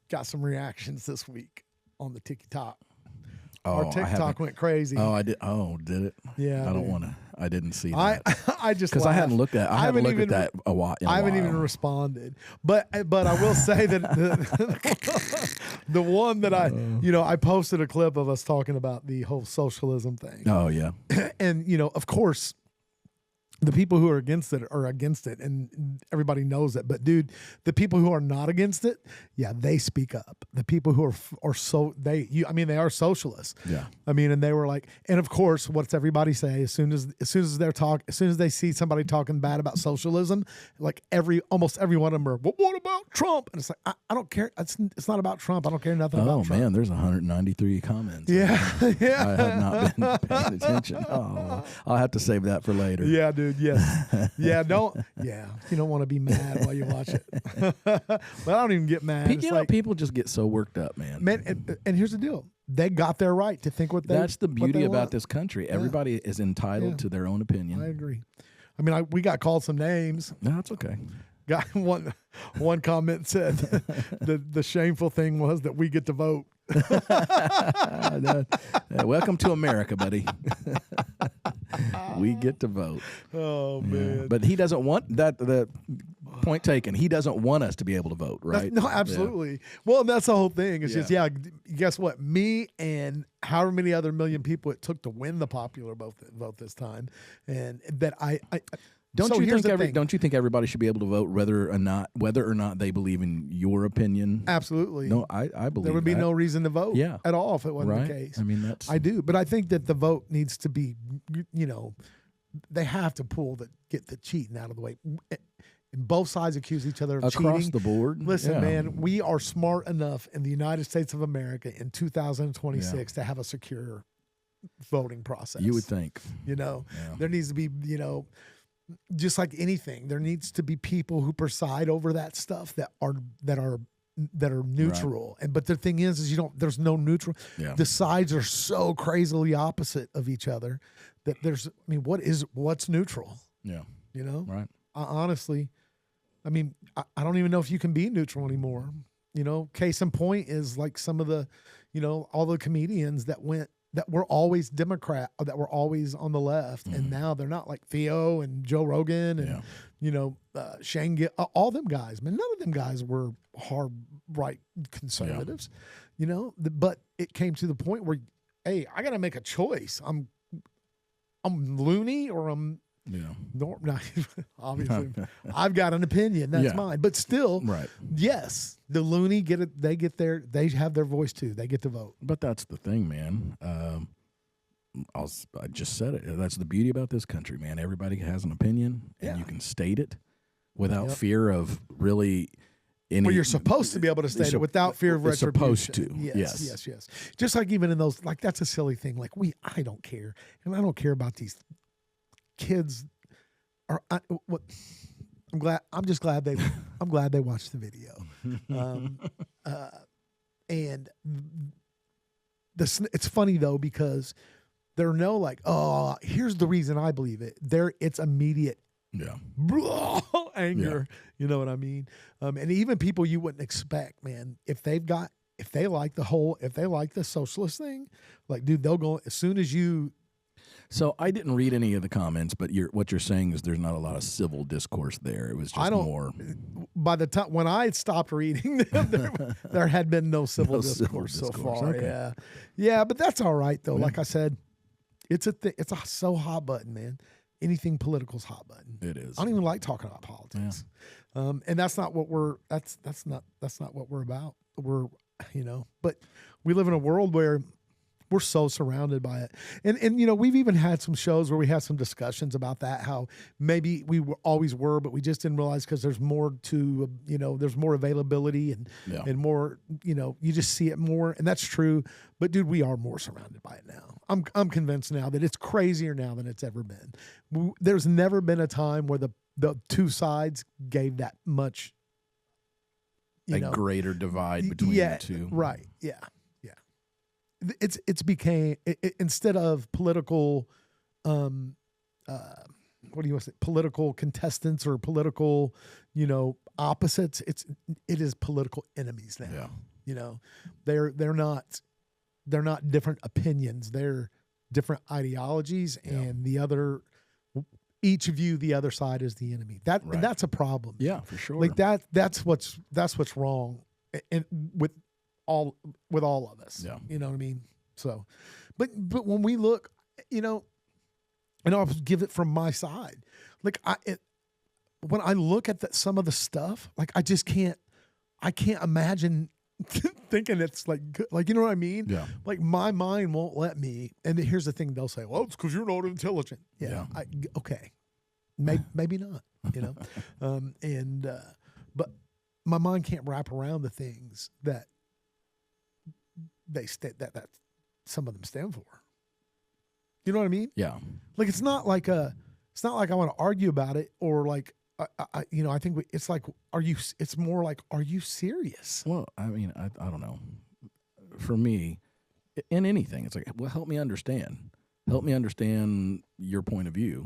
got some reactions this week on the TikTok. Oh, Our TikTok went crazy. Oh, I did. Oh, did it? Yeah, I don't want to. I didn't see that. I just because I hadn't looked at. I haven't looked at that a while. I haven't even responded. But I will say that the one that I posted a clip of us talking about the whole socialism thing. Oh yeah. And of course, the people who are against it are against it, and everybody knows it. But dude, the people who are not against it, yeah, they speak up. The people who they are socialists. Yeah. I mean, and they were like, and of course, what's everybody say as soon as they see somebody talking bad about socialism, like almost every one of them are, well, what about Trump? And it's like, I don't care. It's not about Trump. I don't care nothing about Trump. Oh man, there's 193 comments. Yeah. Yeah. I have not been paying attention. Oh, I'll have to save that for later. Yeah, dude. Yes. Yeah. You don't want to be mad while you watch it. But I don't even get mad. People just get so worked up, man. And here's the deal. They got their right to think what they That's the beauty about want. this country. Everybody is entitled to their own opinion. I agree. I mean, we got called some names. No, that's okay. Guy one comment said the shameful thing was that we get to vote. Welcome to America, buddy. We get to vote. Oh man! But he doesn't want that. The point taken. He doesn't want us to be able to vote, right? No, absolutely. Yeah. Well, that's the whole thing. It's just guess what? Me and however many other million people it took to win the popular vote this time, and that I Don't you think everybody should be able to vote whether or not they believe in your opinion? Absolutely. No, I believe there would be no reason to vote at all if it wasn't the case. I mean, I do, but I think that the vote needs to be, they have to get the cheating out of the way. And both sides accuse each other of cheating. Across the board. Listen, man, we are smart enough in the United States of America in 2026 to have a secure voting process. You would think. There needs to be, just like anything, there needs to be people who preside over that stuff that are neutral. Right. But the thing is there's no neutral. Yeah. The sides are so crazily opposite of each other that what's neutral? Yeah. Right. Honestly, I mean, I don't even know if you can be neutral anymore. Case in point is like some of the, all the comedians that were always Democrat, that were always on the left, and now they're not, like Theo and Joe Rogan and Shane Gill, all them guys. Man, none of them guys were hard right conservatives, But it came to the point where, hey, I got to make a choice. I'm loony or I'm. Yeah. No, obviously, I've got an opinion. That's mine. But still, yes, the loony get it. They have their voice too. They get to vote. But that's the thing, man. I just said it. That's the beauty about this country, man. Everybody has an opinion, and you can state it without fear of really any. Well, you're supposed to be able to state it without fear of retribution. Supposed to. Yes. Just like even in those, like that's a silly thing. Like I don't care, and I don't care about these kids I'm glad they watched the video. And it's funny though, because they're here's the reason I believe it. It's immediate anger. You know what I mean? And even people you wouldn't expect, man, if they like the socialist thing, like, dude, they'll go as soon as you. So I didn't read any of the comments, but what you're saying is there's not a lot of civil discourse there. It was just more. By the time when I stopped reading them, there had been no civil discourse so far. Okay. Yeah, but that's all right though. Yeah. Like I said, it's a so hot button, man. Anything political's hot button. It is. I don't even like talking about politics, and that's not what we're. That's not what we're about. But we live in a world where we're so surrounded by it. And we've even had some shows where we had some discussions about that, how maybe we always were, but we just didn't realize because there's more to, there's more availability and more, you just see it more. And that's true. But dude, we are more surrounded by it now. I'm convinced now that it's crazier now than it's ever been. There's never been a time where the two sides gave that much, a greater divide between the two. Right. Yeah. It's became instead of political, what do you want to say? Political contestants or political, opposites. It is political enemies now. You know, they're not different opinions. They're different ideologies, and each view the other side as the enemy. And that's a problem. Yeah, for sure. Like that's what's wrong with all of us. Yeah. You know what I mean? So, but when we look, you know, and I'll give it from my side. Like when I look at some of the stuff, like I can't imagine thinking it's like you know what I mean? Yeah. Like my mind won't let me. And here's the thing: they'll say, "Well, it's because you're not intelligent." Yeah. Okay. Maybe not. You know. But my mind can't wrap around the things that that some of them stand for. You know what I mean? Yeah. Like it's not like I want to argue about it or like. I think it's like, it's more like, are you serious? Well, I mean, I don't know. For me, in anything, it's like, well, help me understand your point of view.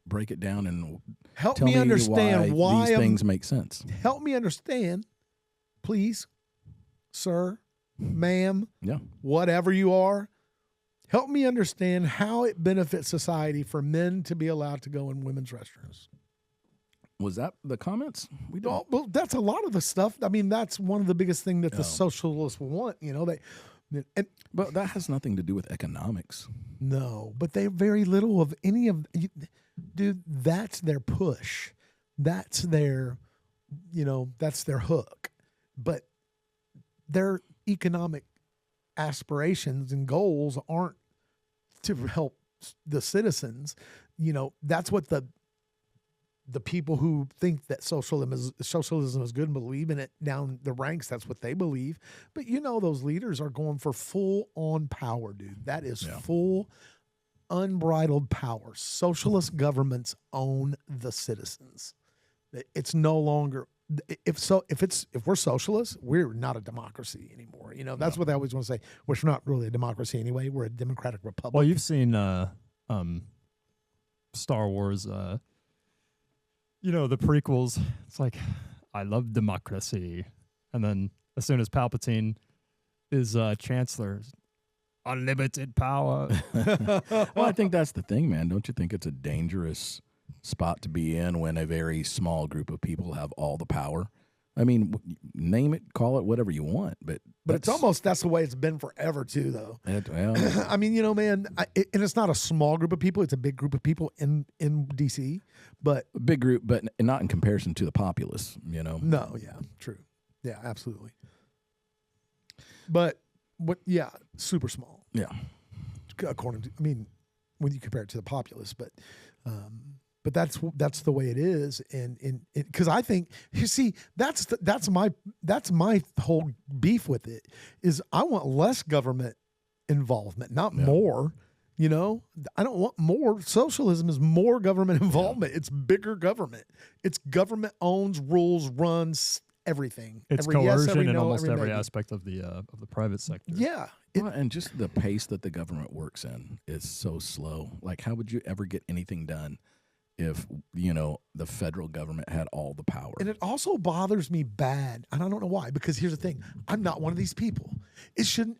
Break it down and help me understand why these things make sense. Help me understand, please, sir, ma'am, whatever you are. Help me understand how it benefits society for men to be allowed to go in women's restrooms. Was that the comments? Well, that's a lot of the stuff. I mean, that's one of the biggest things that the socialists want. You know, but that has nothing to do with economics. No, but they very little of any of. Dude, that's their push. That's their, that's their hook. But their economic aspirations and goals aren't to help the citizens. You know, that's what the people who think that socialism is good and believe in it down the ranks, that's what they believe. But those leaders are going for full on power, dude. That is full unbridled power. Socialist governments own the citizens. It's no longer if we're socialists, we're not a democracy anymore. That's what they always want to say. We're not really a democracy anyway. We're a democratic republic. Well, you've seen Star Wars the prequels, it's like, I love democracy. And then as soon as Palpatine is chancellor, unlimited power. Well, I think that's the thing, man. Don't you think it's a dangerous spot to be in when a very small group of people have all the power? I mean, name it, call it whatever you want, but it's almost, that's the way it's been forever too, though. I mean, man, and it's not a small group of people; it's a big group of people in DC, but a big group, but not in comparison to the populace. No, yeah, true, yeah, absolutely. But super small. Yeah, according to, I mean, when you compare it to the populace, but that's the way it is, and because I think, you see, that's my whole beef with it is I want less government involvement, not more. I don't want more. Socialism is more government involvement. It's bigger government. It's government owns, rules, runs everything. It's coercion in almost every aspect of the private sector. Yeah. And just the pace that the government works in is so slow. Like, how would you ever get anything done if, the federal government had all the power? And it also bothers me bad, and I don't know why, because here's the thing. I'm not one of these people. It shouldn't,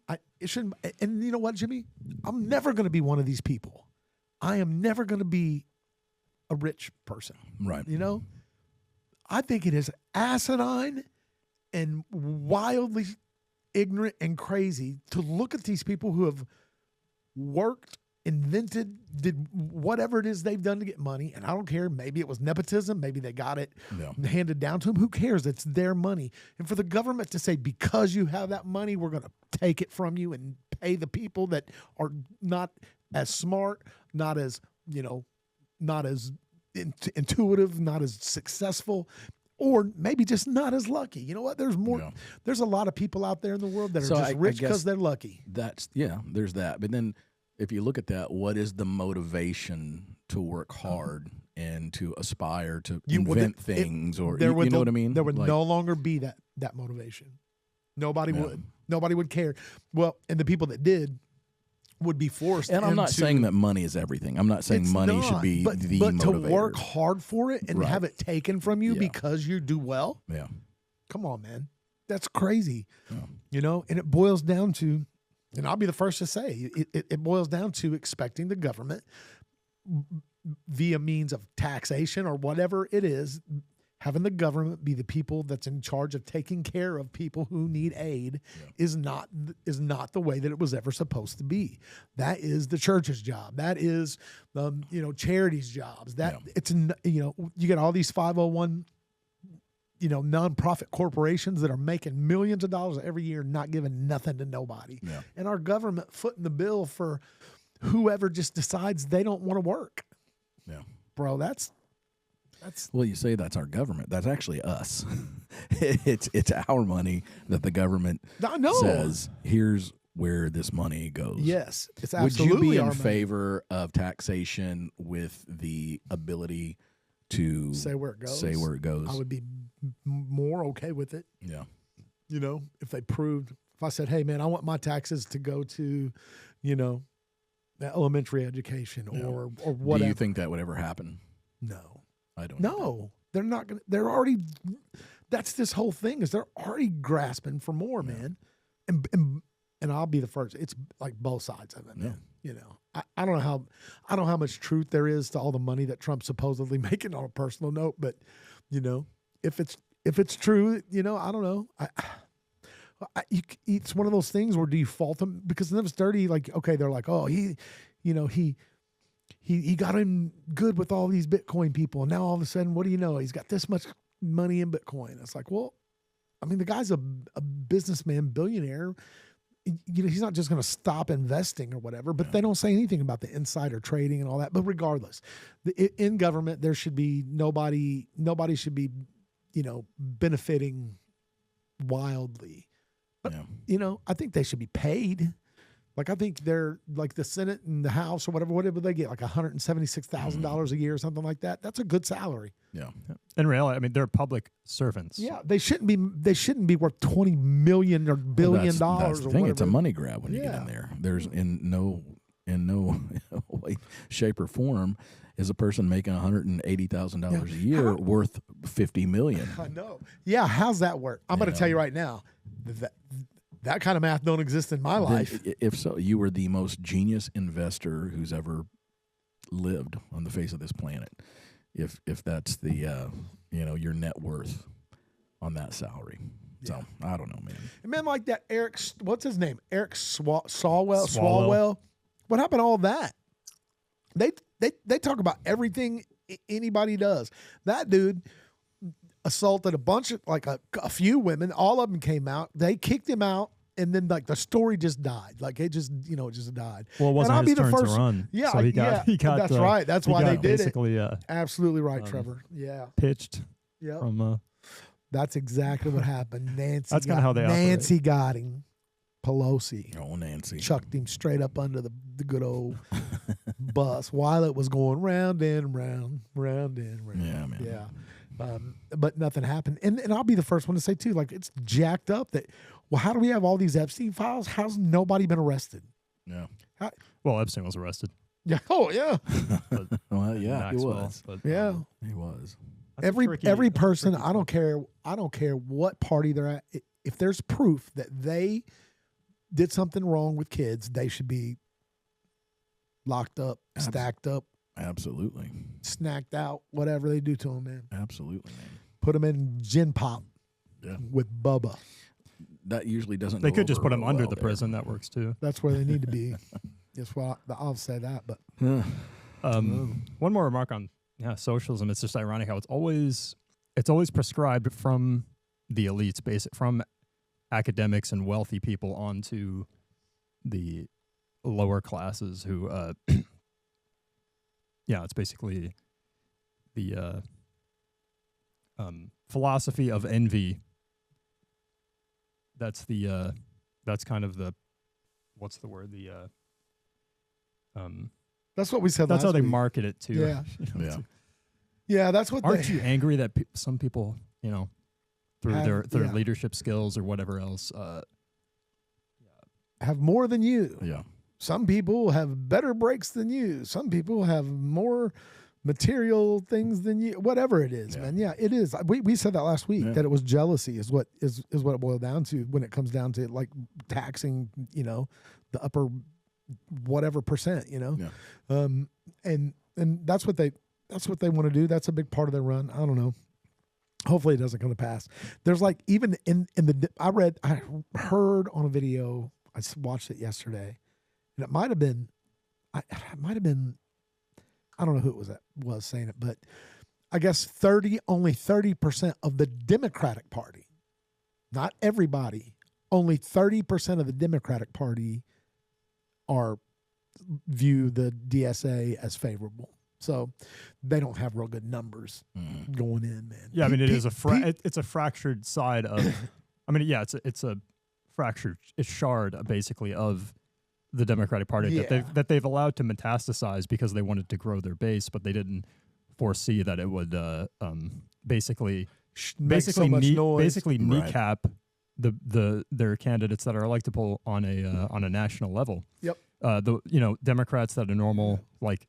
and you know what, Jimmy? I'm never going to be one of these people. I am never going to be a rich person. Right. I think it is asinine and wildly ignorant and crazy to look at these people who have worked, invented, did whatever it is they've done to get money. And I don't care. Maybe it was nepotism. Maybe they got it handed down to them. Who cares? It's their money. And for the government to say, because you have that money, we're going to take it from you and pay the people that are not as smart, not as intuitive, not as successful, or maybe just not as lucky. You know what? There's more. Yeah. There's a lot of people out there in the world that are just rich because they're lucky. There's that. But then if you look at that, what is the motivation to work hard and to aspire to invent things? Or you know what I mean? There would no longer be that motivation. Nobody would. Nobody would care. Well, and the people that did would be forced. And I'm not saying that money is everything. I'm not saying money should be the motivator. But to work hard for it and have it taken from you because you do well. Yeah. Come on, man. That's crazy. Yeah. You know, and it boils down to, and I'll be the first to say, it boils down to expecting the government via means of taxation or whatever it is, having the government be the people that's in charge of taking care of people who need aid is not the way that it was ever supposed to be. That is the church's job. That is, charities' jobs. It's, you get all these 501, nonprofit corporations that are making millions of dollars every year, not giving nothing to nobody. Yeah. And our government footing the bill for whoever just decides they don't want to work. Yeah. Bro, that's well, you say that's our government. That's actually us. It's our money that the government says, here's where this money goes. Yes, it's Would absolutely you be our in money. favor of taxation with the ability to Say where it goes. I would be more okay with it. Yeah. If they proved, if I said, hey, man, I want my taxes to go to, the elementary education or whatever. Do you think that would ever happen? No. I don't. No, they're not going to. They're already. That's this whole thing is they're already grasping for more, man. And I'll be the first. It's like both sides of it, man. I don't know how much truth there is to all the money that Trump's supposedly making on a personal note, but if it's true, I don't know. It's one of those things where do you fault him because then it's dirty? Like, okay, they're like, oh, he got in good with all these Bitcoin people. And now all of a sudden, what do you know? He's got this much money in Bitcoin. It's like, well, I mean, the guy's a businessman, billionaire. He's not just going to stop investing or whatever, but they don't say anything about the insider trading and all that. But regardless, in government, there should be nobody should be, benefiting wildly. But, I think they should be paid. Like, I think they're like the Senate and the House or whatever they get, like $176,000 a year or something like that. That's a good salary. Yeah. In reality, I mean, they're public servants. Yeah. They shouldn't be worth $20 million or $1 billion. That's or the thing. whatever. It's a money grab when you get in there. There's in no way, shape, or form is a person making $180,000 a year worth $50 million. I know. Yeah. How's that work? I'm going to tell you right now that kind of math don't exist in my life. If so, you were the most genius investor who's ever lived on the face of this planet. If that's the your net worth on that salary. So I don't know, man. And men like that Eric, what's his name? Eric Swalwell. What happened to all that? They talk about everything anybody does. That dude assaulted a bunch of a few women. All of them came out. They kicked him out, and then the story just died. Like it just just died. Well, it wasn't his turn to run. Yeah, so he got. That's right. That's why they did it. Absolutely right, Trevor. Yeah, pitched. Yeah, from. That's exactly what happened. Nancy. That's kind of how they operate. Nancy got him. Pelosi. Oh, Nancy. Chucked him straight up under the good old bus while it was going round and round, round and round. Yeah, man. Yeah. But nothing happened. And I'll be the first one to say, too, it's jacked up that, well, how do we have all these Epstein files? How's nobody been arrested? Yeah. Well, Epstein was arrested. Yeah. Oh, yeah. Well, yeah, he was. But, yeah. He was. Every person, I don't care what party they're at. If there's proof that they did something wrong with kids, they should be locked up, stacked up. Absolutely. Snacked out, whatever they do to them, man. Absolutely, man. Put them in gin pop with Bubba. That usually doesn't They go could just over put them under well the there. prison. That works, too. That's where they need to be. That's why I'll say that. But one more remark on socialism. It's just ironic how it's always prescribed from the elites, from academics and wealthy people onto the lower classes who it's basically the philosophy of envy. That's kind of the what's the word that's what we said. That's last how they week. market it too. Yeah. Yeah. Yeah, that's what. Aren't you angry that some people through their leadership skills or whatever else have more than you? Yeah. Some people have better breaks than you. Some people have more material things than you, whatever it is, man. Yeah, it is. We said that last week that it was jealousy is what it boiled down to when it comes down to like taxing, the upper whatever percent, and that's what they want to do. That's a big part of their run. I don't know. Hopefully it doesn't come to pass. There's like even in the I heard on a video, I watched it yesterday, and it might have been I don't know who it was saying it, but I guess only 30% of the Democratic Party, not everybody, only 30% of the Democratic Party view the DSA as favorable. So they don't have real good numbers going in, man. Yeah, I mean, it's a fractured side of. I mean, yeah, it's a fractured, it's shard basically of the Democratic Party that they've allowed to metastasize because they wanted to grow their base, but they didn't foresee that it would basically kneecap their candidates that are electable on a national level. Yep. Democrats that are normal like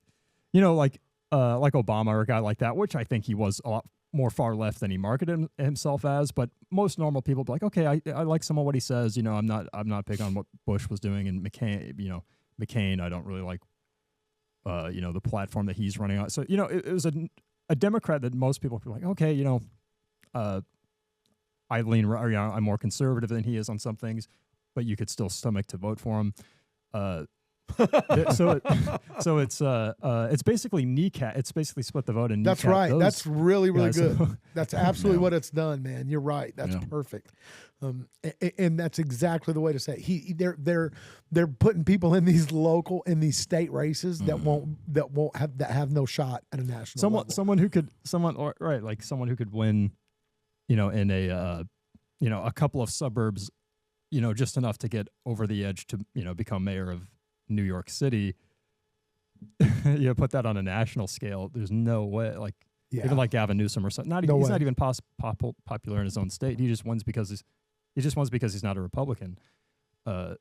Obama or a guy like that, which I think he was a lot more far left than he marketed himself as. But most normal people be like, okay, I like some of what he says. I'm not big on what Bush was doing, and McCain, I don't really like, the platform that he's running on. So it was a Democrat that most people were like, okay, I lean, I'm more conservative than he is on some things, but you could still stomach to vote for him. So it's basically kneecap. It's basically split the vote and that's right. That's really good. So That's absolutely what it's done, man. You're right. That's perfect. And that's exactly the way to say it. They're putting people in these state races that have no shot at a national level. Someone who could win, in a couple of suburbs, just enough to get over the edge to become mayor of New York City. Put that on a national scale. There's no way. Even like Gavin Newsom or something. He's not even popular in his own state. He just wins because he's not a Republican. They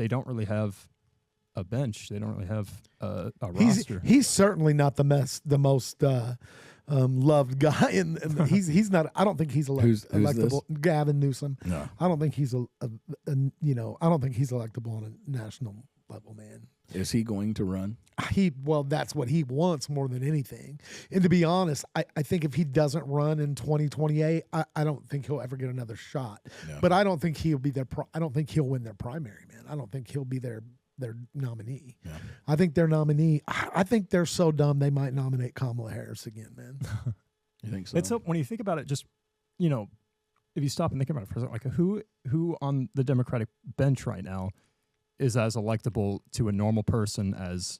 don't really have a bench. They don't really have a roster. He's certainly not the most loved guy, and he's not. I don't think he's electable. This? Gavin Newsom. No, I don't think he's I don't think he's electable on a national level, man. Is he going to run? That's what he wants more than anything. And to be honest, I think if he doesn't run in 2028, I don't think he'll ever get another shot. No. But I don't think he'll be I don't think he'll win their primary, man. I don't think he'll be their nominee. Yeah. I think their nominee. I think they're so dumb they might nominate Kamala Harris again, man. You think so? When you think about it, just if you stop and think about it for a second, like who on the Democratic bench right now is as electable to a normal person as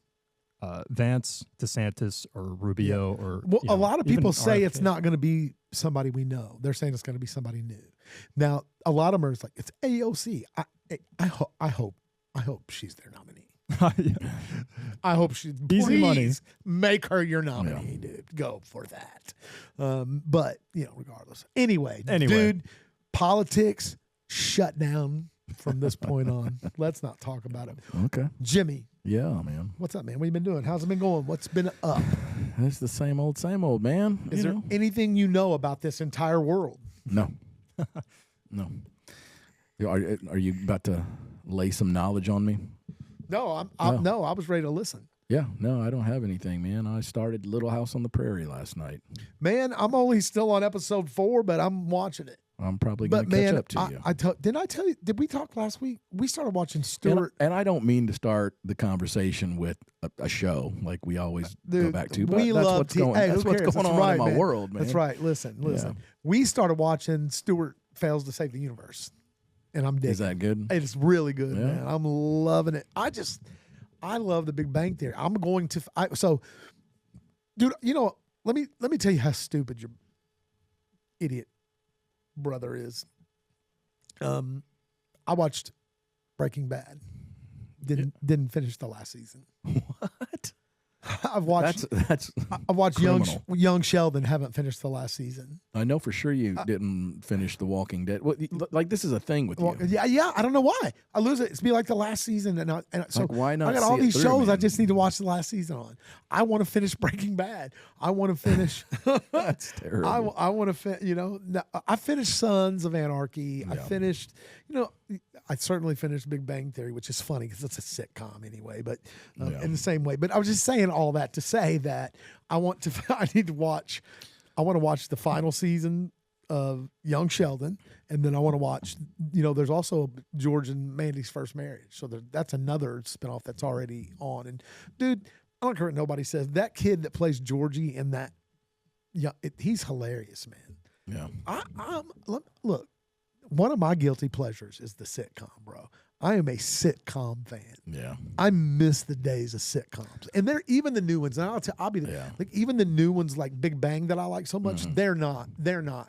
Vance, DeSantis, or Rubio, or a lot of people say it's not going to be somebody we know. They're saying it's going to be somebody new. Now, a lot of them are like it's AOC. I hope she's their nominee. I hope she's easy money. Make her your nominee, dude. Go for that. But regardless. Anyway, dude, politics shut down from this point on. Let's not talk about it. Okay, Jimmy. Yeah, man. What's up, man? What you been doing? How's it been going? What's been up? It's the same old, man. Is there anything you know about this entire world? No. No. Are you about to lay some knowledge on me? No, no, I was ready to listen. Yeah, no, I don't have anything, man. I started Little House on the Prairie last night. Man, I'm only still on episode 4, but I'm watching it. I'm probably going to catch up to you. Didn't I tell you? Did we talk last week? We started watching Stewart. And I don't mean to start the conversation with a show like we always go back to. But that's what's going on in my world, man. That's right. Listen. Yeah. We started watching Stewart Fails to Save the Universe, and I'm digging. Is that good? It's really good, man. I'm loving it. I love the Big Bang Theory. I'm going to dude. Let me tell you how stupid your idiot brother is. I watched Breaking Bad. Didn't finish the last season. What? I've watched criminal. young Sheldon. Haven't finished the last season. I know for sure you didn't finish The Walking Dead. Well, like this is a thing with you. Yeah. I don't know why. I lose it. It's be like the last season, so like, why not? I got see all it these through, shows. man? I just need to watch the last season on. I want to finish Breaking Bad. I want to finish. That's terrible. I want to I finished Sons of Anarchy. I finished. I certainly finished Big Bang Theory, which is funny because it's a sitcom anyway. But in the same way. But I was just saying all that to say that I want to watch the final season of Young Sheldon, and then I want to watch. There's also George and Mandy's First Marriage, so that's another spinoff that's already on. And dude, I don't care what nobody says. That kid that plays Georgie in that, he's hilarious, man. Yeah. Look. One of my guilty pleasures is the sitcom, bro. I am a sitcom fan. Yeah. I miss the days of sitcoms, and they're even the new ones. And I'll be like even the new ones like Big Bang that I like so much. Mm-hmm. They're not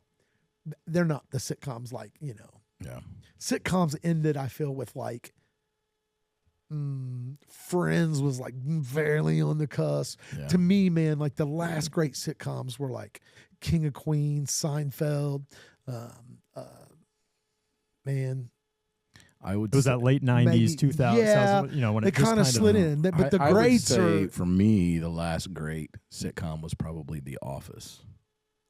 the sitcoms like Yeah. Sitcoms ended. I feel with like Friends was like fairly on the cusp. Yeah. To me, man, like the last great sitcoms were like King of Queens, Seinfeld. Man, I would. It was that late 90s, 2000s. Yeah, when they it just kind of slid in. But the I greats would say are. for me, the last great sitcom was probably The Office.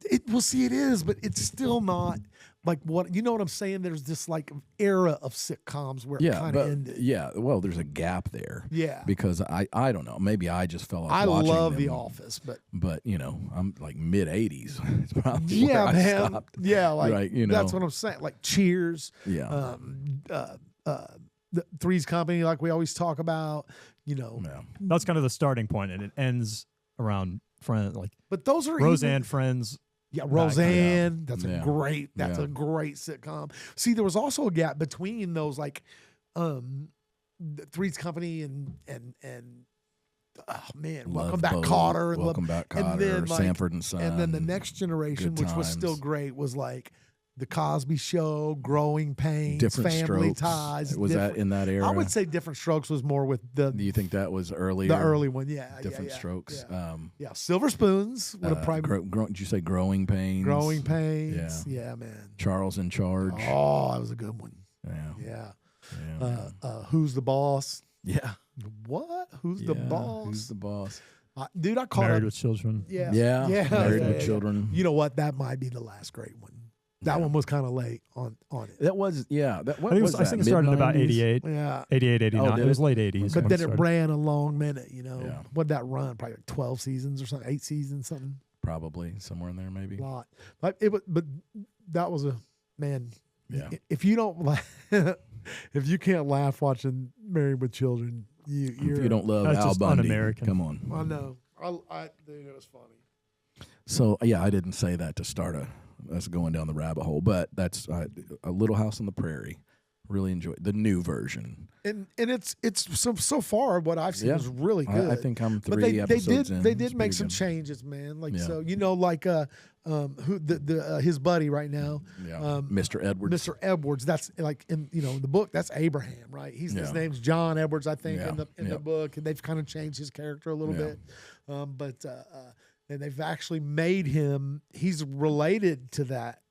It is, but it's still not like what what I'm saying. There's this like era of sitcoms where it kind of ended. Yeah, well, there's a gap there. Yeah, because I don't know. Maybe I just fell off. I watching love them, The Office, but I'm like mid '80s. It's probably yeah, where man, I stopped. yeah, like right, that's what I'm saying. Like Cheers, Yeah. The Three's Company, like we always talk about. Yeah. That's kind of the starting point, and it ends around Friends, like But those are Roseanne, Friends. Yeah, Roseanne. That's Yeah. a great. That's Yeah. a great sitcom. See, there was also a gap between those, like, the Three's Company and oh man, Love Welcome Back, Boat, Kotter, and Welcome Back, Kotter, and then, like, Sanford and Son, and then the Next Generation, Good which was still Times. great, was like The Cosby Show, Growing Pains, Different Family Strokes. Ties. Was that in that era? I would say Different Strokes was more with Do you think that was earlier? the early one. Yeah, Different yeah, Strokes. Yeah, Silver Spoons with a prime Did you say Growing Pains? Growing Pains. Yeah, man. Charles in Charge. Oh, that was a good one. Yeah. Yeah. Who's the boss? Yeah. What? Who's the boss? Who's the boss? Dude, I caught Married up. with Children. Yeah. Married with yeah. Children. You know what? That might be the last great one. That one was kind of late on it. That was, yeah. That, what I think, was I think it started in about 88, Yeah. 88, 89. did It was it? late 80s. But when then it started. ran a long minute, Yeah. What'd that run? Probably like 12 seasons or something, 8 seasons, something. Probably somewhere in there, maybe. A lot. But that was a, man. Yeah. If you don't laugh, if you can't laugh watching Married with Children, you're. If you don't love That's Al just Bundy, un-American. come on. I know. Dude, it was funny. So, yeah, I didn't say that to start us going down the rabbit hole, but that's a Little House on the Prairie. Really enjoyed the new version. And it's so far what I've seen is really good. I think I'm But 3 episodes in. they did It's make pretty some good. changes, man. Like Yeah. so, like who his buddy right now, Yeah. Mr. Edwards. Mr. Edwards. That's like in the book. That's Abraham, right? His Yeah. name's John Edwards, I think, Yeah. in the book, and they've kind of changed his character a little Yeah. bit, and they've actually made him. He's related to that.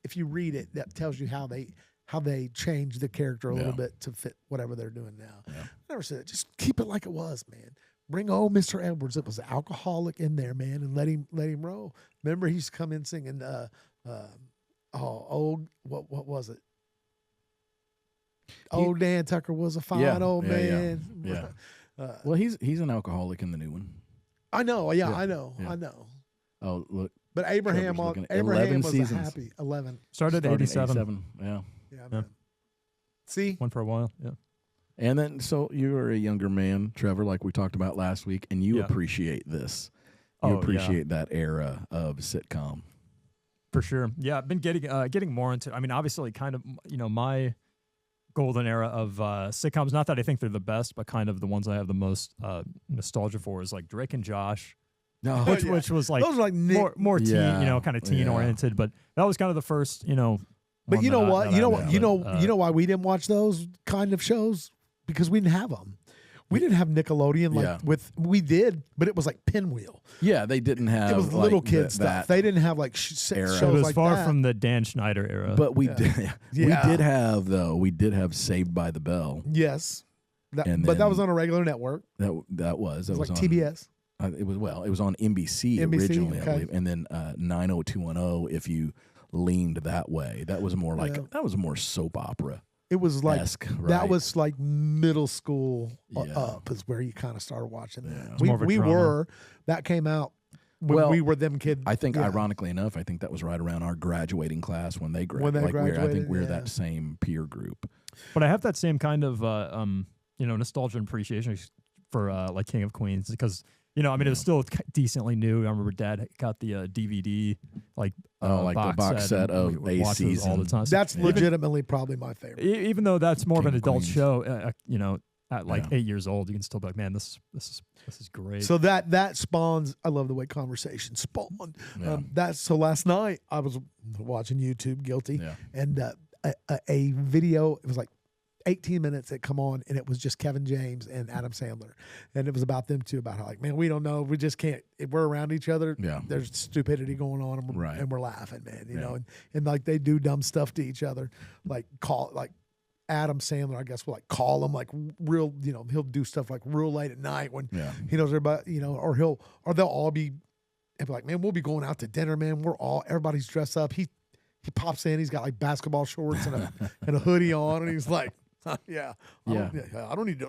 If you read it, that tells you how they changed the character a little bit to fit whatever they're doing now. Yeah. I never said it. Just keep it like it was, man. Bring old Mr. Edwards. It was an alcoholic in there, man, and let him roll. Remember, he used to come in singing. What was it? Old Dan Tucker was a fine old man. Yeah. Well, he's an alcoholic in the new one. I know. Yeah, Yeah. I know. Yeah. I know. Oh, look. But Abraham Trevor's looking at Abraham 11 was seasons. a happy 11. Started Started in 87. Yeah. Yeah, man. See, Went for a while. Yeah. And then, so you are a younger man, Trevor, like we talked about last week, and you Yeah. appreciate this. Oh, You yeah. appreciate that era of sitcom. For sure. Yeah, I've been getting more into. I mean, obviously, kind of, my golden era of sitcoms. Not that I think they're the best, but kind of the ones I have the most nostalgia for is like Drake and Josh, No, which was like those are like more teen, Yeah. kind of teen Yeah. oriented. But that was kind of the first, But one you know that what? I You know what? loved. You know why we didn't watch those kind of shows? Because we didn't have them. We didn't have Nickelodeon we did, but it was like Pinwheel. Yeah, they didn't have. It was like, little kid stuff. They didn't have like era. shows It was like far that. from the Dan Schneider era. But we did. Yeah. We did have Saved by the Bell. Yes, And but that then- was on a regular network. That was It was like on, TBS. It was on NBC, originally, okay. I believe, and then 90210. If you leaned that way, that was more like that was more soap opera. It was like Esque, that right? was like middle school Yeah. up is where you kind of started watching Yeah. that. It's more of a We drama. were that came out when Well, we were them kids. I think, yeah. ironically enough, I think that was right around our graduating class when they When they I think graduated, we're yeah. that same peer group. But I have that same kind of nostalgia and appreciation for like King of Queens because it was still decently new. I remember Dad got the DVD like the box set and of we would a watch those all the season. time. So That's even- legitimately probably my favorite. even though that's more of King an of adult Queens. show, at like Yeah. 8 years old, you can still be like, man, this is great. So that spawns. I love the way conversation spawned. Yeah. So last night I was watching YouTube, guilty, Yeah. and a video. It was like 18 minutes that come on, and it was just Kevin James and Adam Sandler, and it was about them two, about how like, man, we don't know, we just can't. If we're around each other, Yeah. there's stupidity going on, and Right. we're laughing, man. You Yeah. know, and like they do dumb stuff to each other, like Adam Sandler, I guess, will like call him like real, he'll do stuff like real late at night when Yeah. he knows everybody, or they'll all be like, man, we'll be going out to dinner, man. Everybody's dressed up. He pops in, he's got like basketball shorts and a hoodie on, and he's like, yeah, I don't need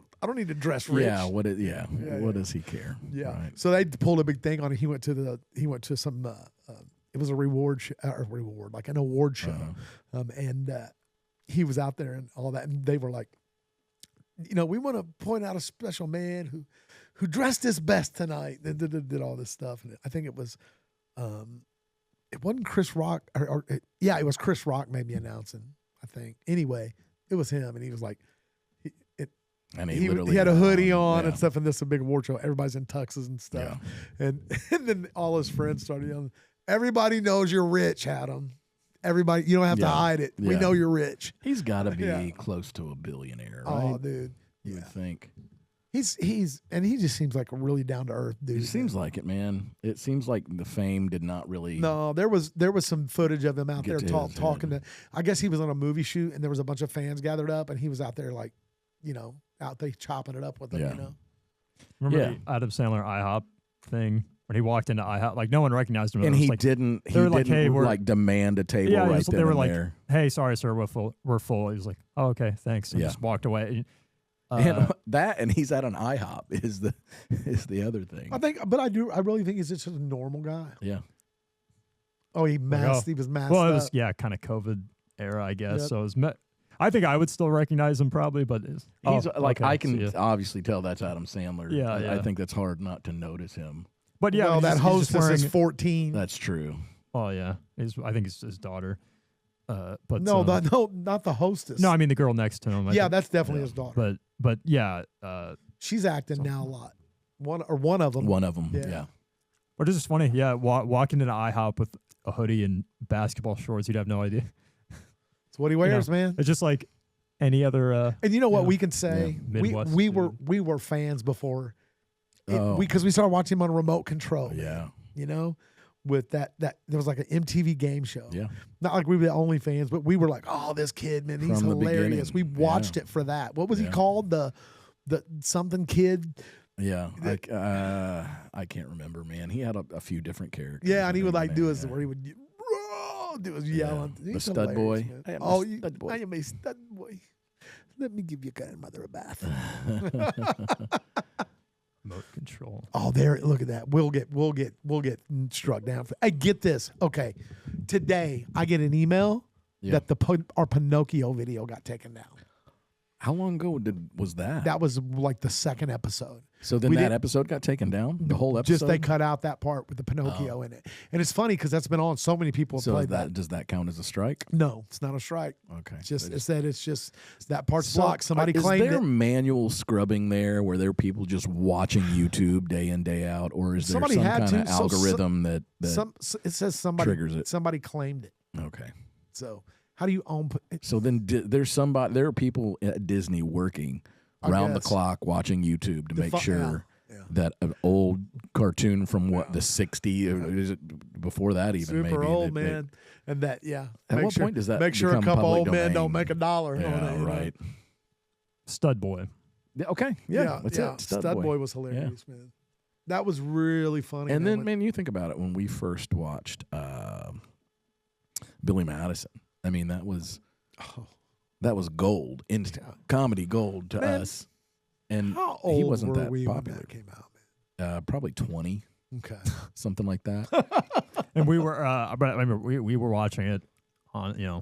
to dress rich. Yeah. What does he care? Yeah. Right. So they pulled a big thing on it. He went to some it was a reward like an award show. And he was out there and all that, and they were like, we want to point out a special man who dressed his best tonight. They did all this stuff, and I think it was, it wasn't Chris Rock, it was Chris Rock maybe announcing. I think anyway, it was him, and he was like, And he literally had a hoodie on yeah. and stuff, and this is a big award show. Everybody's in tuxes and stuff, and then all his friends started yelling, "Everybody knows you're rich, Adam. Everybody, you don't have to hide it. We Yeah. know you're rich." He's got to be Yeah. close to a billionaire, right? Oh, dude, You would think. he just seems like a really down to earth dude. It seems like it, man. It seems like the fame did not really. No, there was some footage of him out Get there to his talking to. I guess he was on a movie shoot, and there was a bunch of fans gathered up, and he was out there like, out there chopping it up with them. Yeah. Remember Yeah. the Adam Sandler IHOP thing when he walked into IHOP? Like no one recognized him. And It was he like, didn't. He they were like, didn't "Hey, we're-" like demand a table Yeah, it right was- then they were and like, there. "Hey, sorry, sir, we're full." He was like, "Oh, okay, thanks," and Yeah. just walked away. And he's at an IHOP is the other thing. I really think he's just a normal guy. Yeah. Oh, he was masked Well, it up. was kind of COVID era, I guess. Yep. So it was. I think I would still recognize him probably, but He's okay, I can see ya. obviously tell that's Adam Sandler. Yeah, I yeah. think that's hard not to notice him. But yeah, no, he's that just- he's just hostess is wearing- 14. That's true. Oh yeah, I think it's his daughter. But no, not the hostess. no, I mean the girl next to him. I yeah, think. that's definitely his daughter. But yeah, She's acting now a lot. One of them. One of them. Yeah. Yeah. but it's just funny. Yeah, walking into IHOP with a hoodie and basketball shorts, you'd have no idea. It's what he wears, man. It's just like any other. And you know what Yeah. we can say? Yeah, Midwest we dude. were fans before. Oh. Because we started watching him on a remote control. Yeah. With that there was like an MTV game show. Yeah. Not like we were the only fans, but we were like, oh, this kid, man, he's From the hilarious. We beginning. watched Yeah. it for that. What was he Yeah. called? The something kid. Yeah. Like I can't remember, man. He had a few different characters. Yeah, and he would like do his yeah. where he would do his yelling. The He's stud boy. hilarious, man. I am Oh, the stud boy. I am a stud boy. Let me give your grandmother a bath. remote control. Oh, there! Look at that. We'll get struck down. Hey, get this. Okay, today I get an email Yeah. that our Pinocchio video got taken down. How long ago was that? That was like the second episode. So then we that didn't- episode got taken down? The whole episode? Just they cut out that part with the Pinocchio in it, and it's funny because that's been on. So many people have So played that. does that count as a strike? No, it's not a strike. Okay. It's just They it's just that part's blocked. Somebody is claimed there it. manual scrubbing there where there are people just watching YouTube day in, day out? Or is there Somebody some had kind to. of So- algorithm that It says somebody triggers it? Somebody claimed it. Okay. So how do you own? So then there are people at Disney working round the clock watching YouTube to make sure that an old cartoon from the 60s, or is it before that even? Super maybe old, man. And that, At what point does that make sure a couple old men don't make $1 Yeah, on it? right. Stud Boy. Yeah, okay. Yeah. What's it? Stud Boy was hilarious, man. That was really funny. And then, man, you think about it. When we first watched Billy Madison, I mean, that was gold, comedy gold to us. And how old he wasn't were that we popular. when that came out, man? Probably 20. Okay. Something like that. And we were, but I remember we were watching it on, yeah,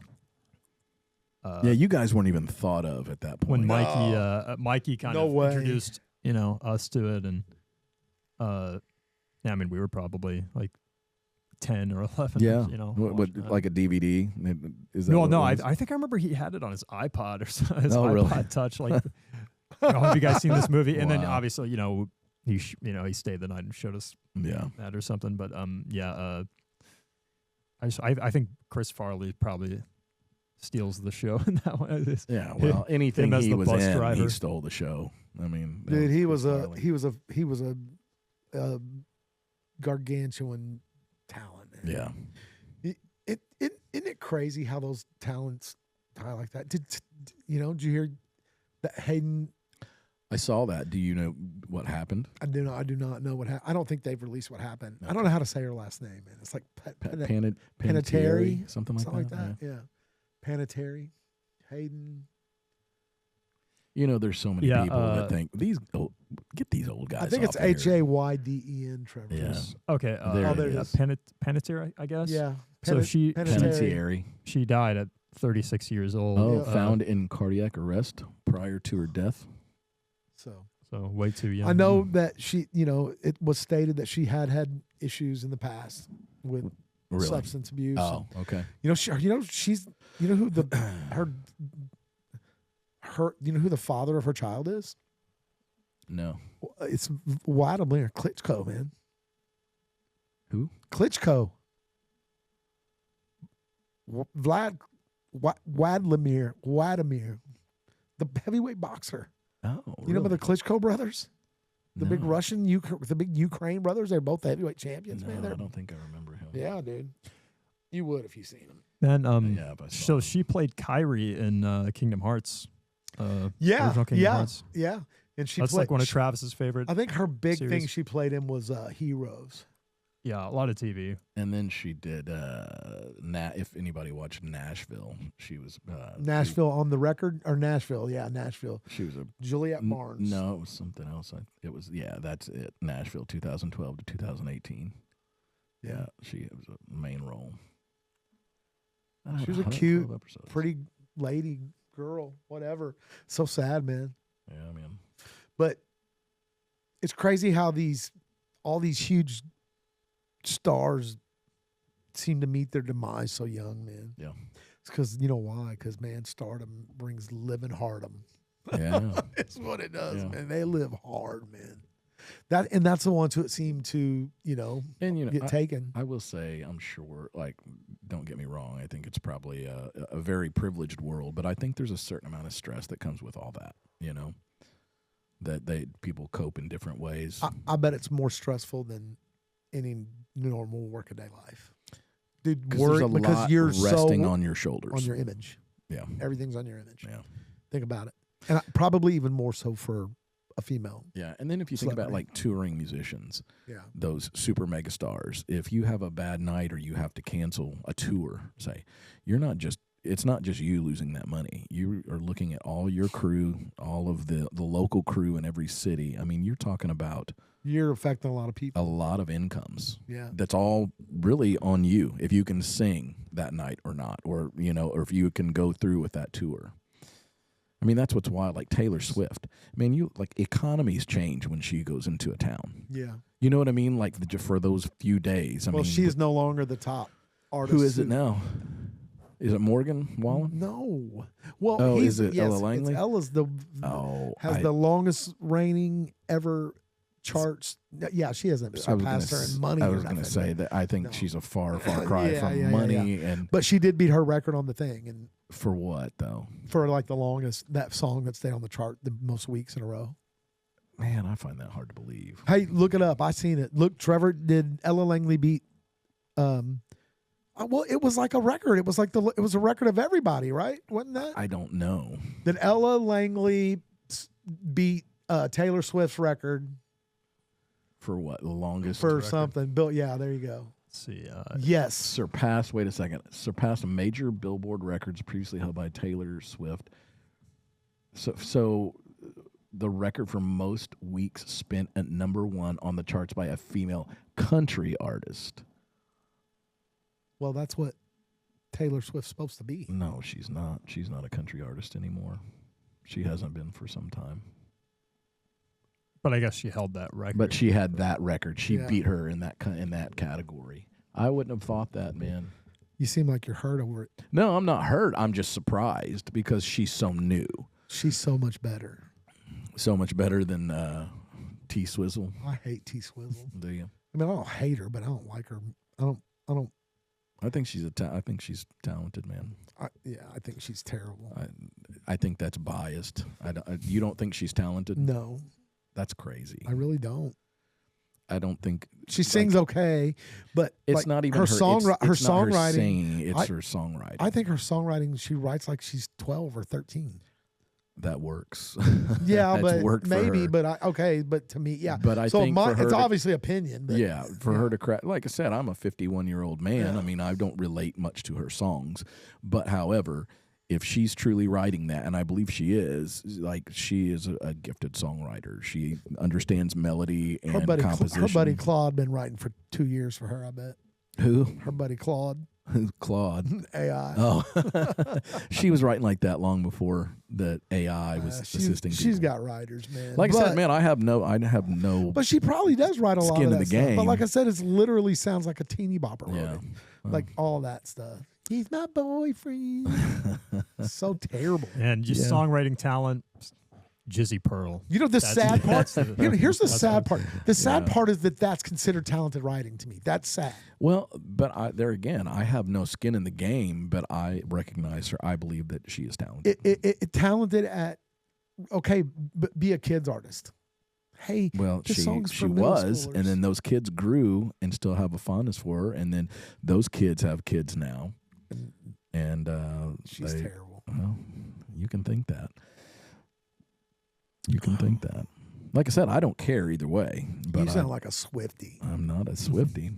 you guys weren't even thought of at that point. When Mikey kind of introduced, us to it. And, I mean, we were probably like 10 or 11. Yeah. What, like a DVD? Is that no. I think I remember he had it on his iPod or something. His iPod really? Touch. Like, have you guys seen this movie? And then Wow. obviously, he stayed the night and showed us that or something. But I think Chris Farley probably steals the show in that one. Yeah, well, anything he was in, driver. he stole the show. I mean, dude, he was a gargantuan talent, man. Yeah. Isn't it crazy how those talents die like that? Did you hear that Hayden? I saw that. Do you know what happened? I do not know what happened. I don't think they've released what happened. Okay. I don't know how to say her last name, man. It's like Panettiere, something like that. Yeah. Panettiere, Hayden. There's so many people that think get these old guys. I think it's Hayden, Trevor. Yeah. Okay. There it is. Panettiere, I guess. Yeah. Panettiere. She died at 36 years old. Oh, found in cardiac arrest prior to her death. So way too young. I know that she, it was stated that she had issues in the past with substance abuse. Oh, okay. She's who who the father of her child is? No. It's Vladimir Klitschko, man. Who? Klitschko. Vladimir, the heavyweight boxer. Oh, you remember the Klitschko brothers? The big big Ukraine brothers? They're both the heavyweight champions, man. I don't think I remember him. Yeah, dude. You would if you seen him. And so she played Kyrie in Kingdom Hearts. Original Kingdom Hearts. Yeah. And that's like one of Travis's favorite. I think her big series. thing she played in was Heroes. Yeah, a lot of TV. And then she did, if anybody watched Nashville, she was... Nashville on the record? Or Nashville, yeah, Nashville. She was a... Juliette Barnes. No, it was something else. That's it. Nashville, 2012 to 2018. Yeah, it was a main role. She was a cute, pretty lady, girl, whatever. So sad, man. Yeah, man. But it's crazy how all these huge stars seem to meet their demise so young, man. Yeah. It's because, you know why? Because, man, stardom brings living hardom. Yeah. It's what it does, man. They live hard, man. That's the ones who seem to, get taken. I will say, I'm sure, don't get me wrong, I think it's probably a very privileged world, but I think there's a certain amount of stress that comes with all that, that people cope in different ways. I bet it's more stressful than any normal workaday life. Dude, because you're resting on your shoulders. On your image. Yeah. Everything's on your image. Yeah. Think about it. And probably even more so for a female. Yeah. And then if you think about touring musicians, those super mega stars, if you have a bad night or you have to cancel a tour, say, it's not just you losing that money. You are looking at all your crew, all of the local crew in every city. I mean, you're talking about... You're affecting a lot of people. A lot of incomes. Yeah. That's all really on you, if you can sing that night or not, or if you can go through with that tour. I mean, that's what's wild. Like Taylor Swift. I mean, economies change when she goes into a town. Yeah. You know what I mean? Like for those few days. I mean, she is no longer the top artist. Who is it now? Is it Morgan Wallen? No. Well, is it Ella Langley? Ella's has the longest reigning ever charts. Yeah, she hasn't surpassed her in money. I was going to say that I think she's a far cry from money, but she did beat her record on the thing. And for what though? For like the longest that song that stayed on the chart the most weeks in a row. Man, I find that hard to believe. Hey, look it up. I seen it. Look, Trevor, did Ella Langley beat? Well, it was like a record. It was like it was a record of everybody, right? Wasn't that? I don't know. Did Ella Langley beat Taylor Swift's record? For what? The longest? For record? Something. Bill, yeah, there you go. Let's see. Yes. Surpassed a major Billboard records previously held by Taylor Swift. So the record for most weeks spent at #1 on the charts by a female country artist. Well, that's what Taylor Swift's supposed to be. No, she's not. She's not a country artist anymore. She hasn't been for some time. But I guess she held that record. But she had that record. She beat her in that category. I wouldn't have thought that, man. You seem like you're hurt over it. No, I'm not hurt. I'm just surprised because she's so new. She's so much better. So much better than T Swizzle. I hate T Swizzle. Do you? I mean, I don't hate her, but I don't like her. I don't. I think she's I think she's talented, man. I think she's terrible. I think that's biased. You don't think she's talented? No, that's crazy. I really don't. I don't think she sings okay, but it's not even her songwriting. Her songwriting. It's her songwriting. I think her songwriting. She writes like she's 12 or 13. That works. Yeah, but maybe. But but to me, yeah. But I think it's obviously opinion. But her to crack. Like I said, I'm a 51-year-old man. Yeah. I mean, I don't relate much to her songs. But however, if she's truly writing that, and I believe she is, like she is a gifted songwriter. She understands melody and composition. Her buddy Claude been writing for 2 years for her. I bet. Who? Her buddy Claude. Who's Claude? AI. Oh, she was writing like that long before the AI was assisting. She's got writers, man. Like I said, man, I have no. But she probably does write a lot of that in the game. Stuff. But like I said, it literally sounds like a teeny bopper. Yeah, like all that stuff. He's my boyfriend. So terrible. And just songwriting talent. Jizzy Pearl. You know the sad part. Here's the sad part. The sad part is that's considered talented writing to me. That's sad. Well, but there again, I have no skin in the game, but I recognize her. I believe that she is talented. Talented at be a kid's artist. Hey, well, she was, and then those kids grew and still have a fondness for her, and then those kids have kids now, and she's terrible. Well, you can think that. You can think that. Like I said, I don't care either way. But you sound like a Swiftie. I'm not a Swiftie.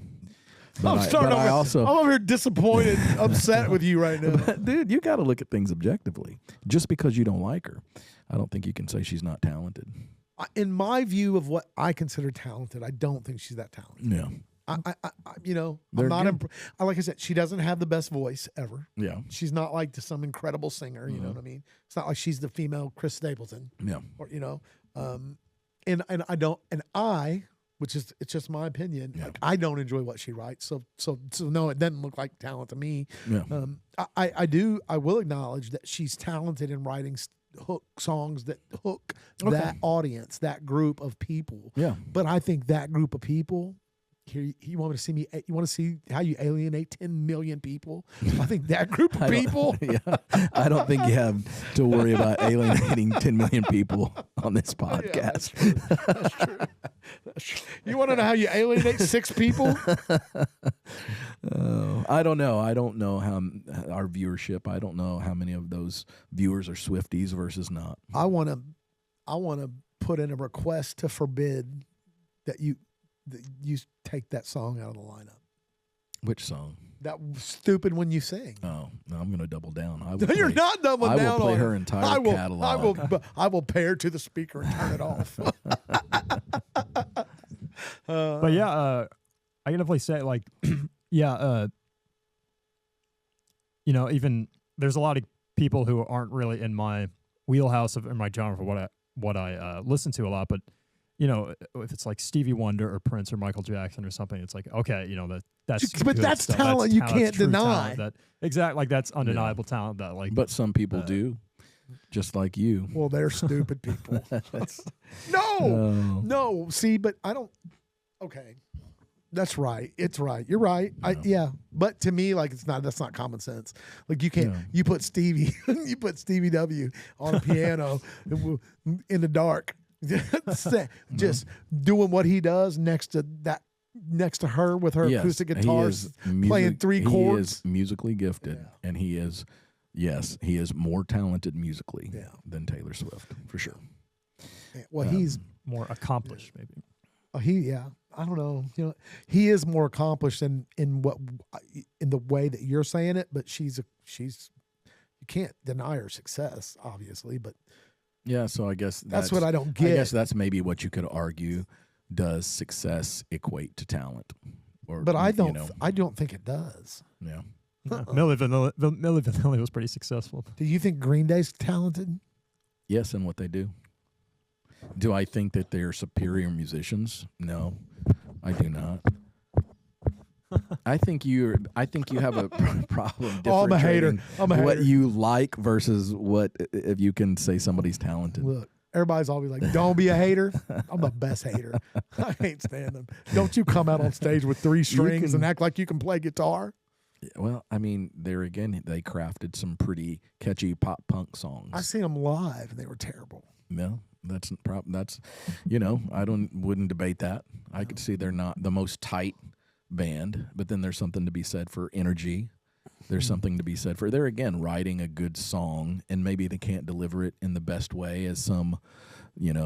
I'm over here disappointed, upset with you right now. But, dude, you got to look at things objectively. Just because you don't like her, I don't think you can say she's not talented. In my view of what I consider talented, I don't think she's that talented. Yeah. I'm not. Like I said, she doesn't have the best voice ever. Yeah, she's not like some incredible singer. You know what I mean? It's not like she's the female Chris Stapleton. Yeah, or and I don't. And it's just my opinion. Yeah. Like, I don't enjoy what she writes. So no, it doesn't look like talent to me. Yeah. I will acknowledge that she's talented in writing hook songs that hook that audience, that group of people. Yeah, but I think that group of people. Here, you want to see how you alienate 10 million people? I think that group of people. I don't think you have to worry about alienating 10 million people on this podcast. Yeah, that's true. That's true. You want to know how you alienate 6 people? I don't know. I don't know how our viewership. I don't know how many of those viewers are Swifties versus not. I want to put in a request to forbid that you take that song out of the lineup. Which song? That stupid When You Sing. Oh, no, I'm going to double down. You're not doubling down. I will play her entire catalog. I will pay her to the speaker and turn it off. But yeah, I can definitely say even there's a lot of people who aren't really in my wheelhouse in my genre for what I listen to a lot, but if it's like Stevie Wonder or Prince or Michael Jackson or something, it's like, okay, that's but that's stuff. talent that's you can't deny. Exactly, like that's undeniable talent. That but some people do. just like you. Well, they're stupid people. No. See, but I don't. Okay, that's right. It's right. You're right. No. But to me, like that's not common sense. Like you can't. You put Stevie W on a piano in the dark, just doing what he does next to her with her acoustic guitars, playing three chords. He is musically gifted, and he is more talented musically than Taylor Swift, for sure. Well, he's more accomplished, maybe. I don't know. He is more accomplished in the way that you're saying it, but she's you can't deny her success, obviously. But so I guess that's what I don't get. I guess that's maybe what you could argue. Does success equate to talent? But I don't. I don't think it does. Yeah. Milli Vanilli was pretty successful. Do you think Green Day's talented? Yes, in what they do. Do I think that they're superior musicians? No, I do not. I think you have a problem I'm a hater. What you like versus what if you can say somebody's talented. Look, everybody's always like, "Don't be a hater." I'm the best hater. I can't stand them. Don't you come out on stage with 3 strings and act like you can play guitar? Well, I mean, they crafted some pretty catchy pop punk songs. I seen them live and they were terrible. No, that's I wouldn't debate that. I could see they're not the most tight band, but then there's something to be said for energy. There's something to be said for they're again writing a good song, and maybe they can't deliver it in the best way as some,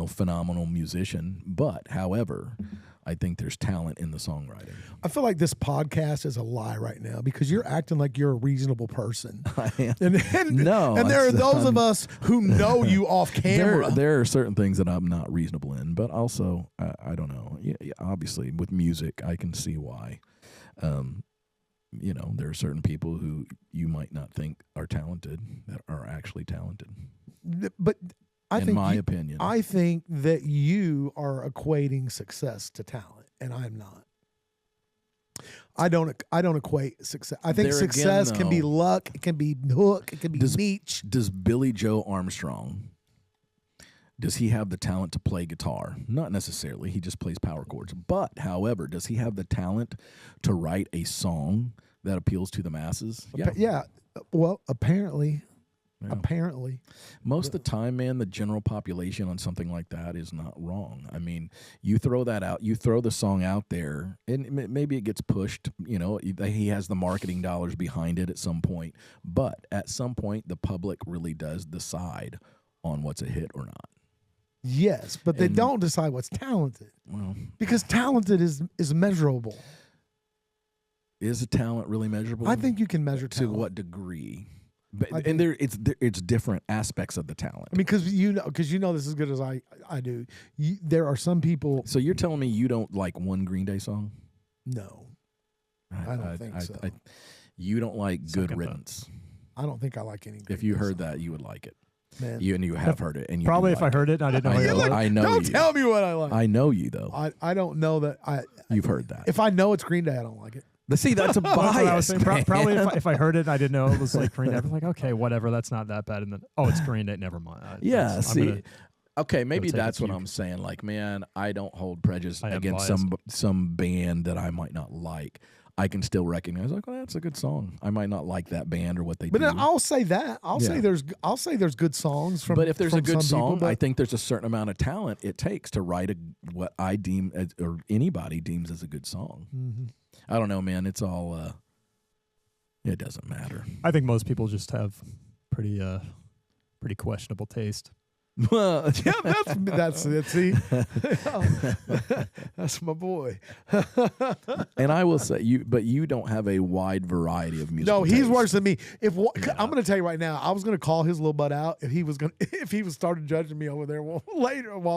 phenomenal musician. But however, I think there's talent in the songwriting. I feel like this podcast is a lie right now because you're acting like you're a reasonable person. I am. And no, there are those of us who know you off camera. There are certain things that I'm not reasonable in, but also I don't know. Yeah, obviously, with music, I can see why. There are certain people who you might not think are talented that are actually talented. But in my opinion, I think that you are equating success to talent, and I'm not. I don't equate success. I think success can be luck, it can be hook, it can be niche. Does Billy Joe Armstrong? Does he have the talent to play guitar? Not necessarily. He just plays power chords. But, however, does he have the talent to write a song that appeals to the masses? Yeah. Well, apparently. Yeah. Apparently. Most of the time, man, the general population on something like that is not wrong. I mean, you throw that out, you throw the song out there, and maybe it gets pushed. He has the marketing dollars behind it at some point. But at some point, the public really does decide on what's a hit or not. Yes, but they don't decide what's talented. Well, because talented is measurable. Is a talent really measurable? I think you can measure talent. To what degree? But, and it's different aspects of the talent. I mean, because you know this as good as I do. There are some people. So you're telling me you don't like one Green Day song? No, I don't think so. You don't like Good Riddance. I don't think I like any. If you heard that, you would like it. Man. You have heard it, and you probably if I heard it, I didn't know. I know. Don't tell me what I like. I know you though. I don't know that You've heard that. If I know it's Green Day, I don't like it. See, that's a bias. Probably if I heard it, I didn't know it was like Green Day. I was like, okay, whatever, that's not that bad. And then, it's Green Day. Never mind. Okay, maybe that's what I'm saying. Like, man, I don't hold prejudice against some band that I might not like. I can still recognize, like, well, that's a good song. I might not like that band or what they do. But I'll say that. I'll say there's good songs from. But if there's a good song, people, I think there's a certain amount of talent it takes to write what I deem or anybody deems as a good song. Mm-hmm. I don't know, man. It's all. It doesn't matter. I think most people just have pretty questionable taste. Well, yeah, that's it. See, that's my boy. And I will say you don't have a wide variety of music. No, he's worse than me. I'm going to tell you right now, I was going to call his little butt out if he started judging me over there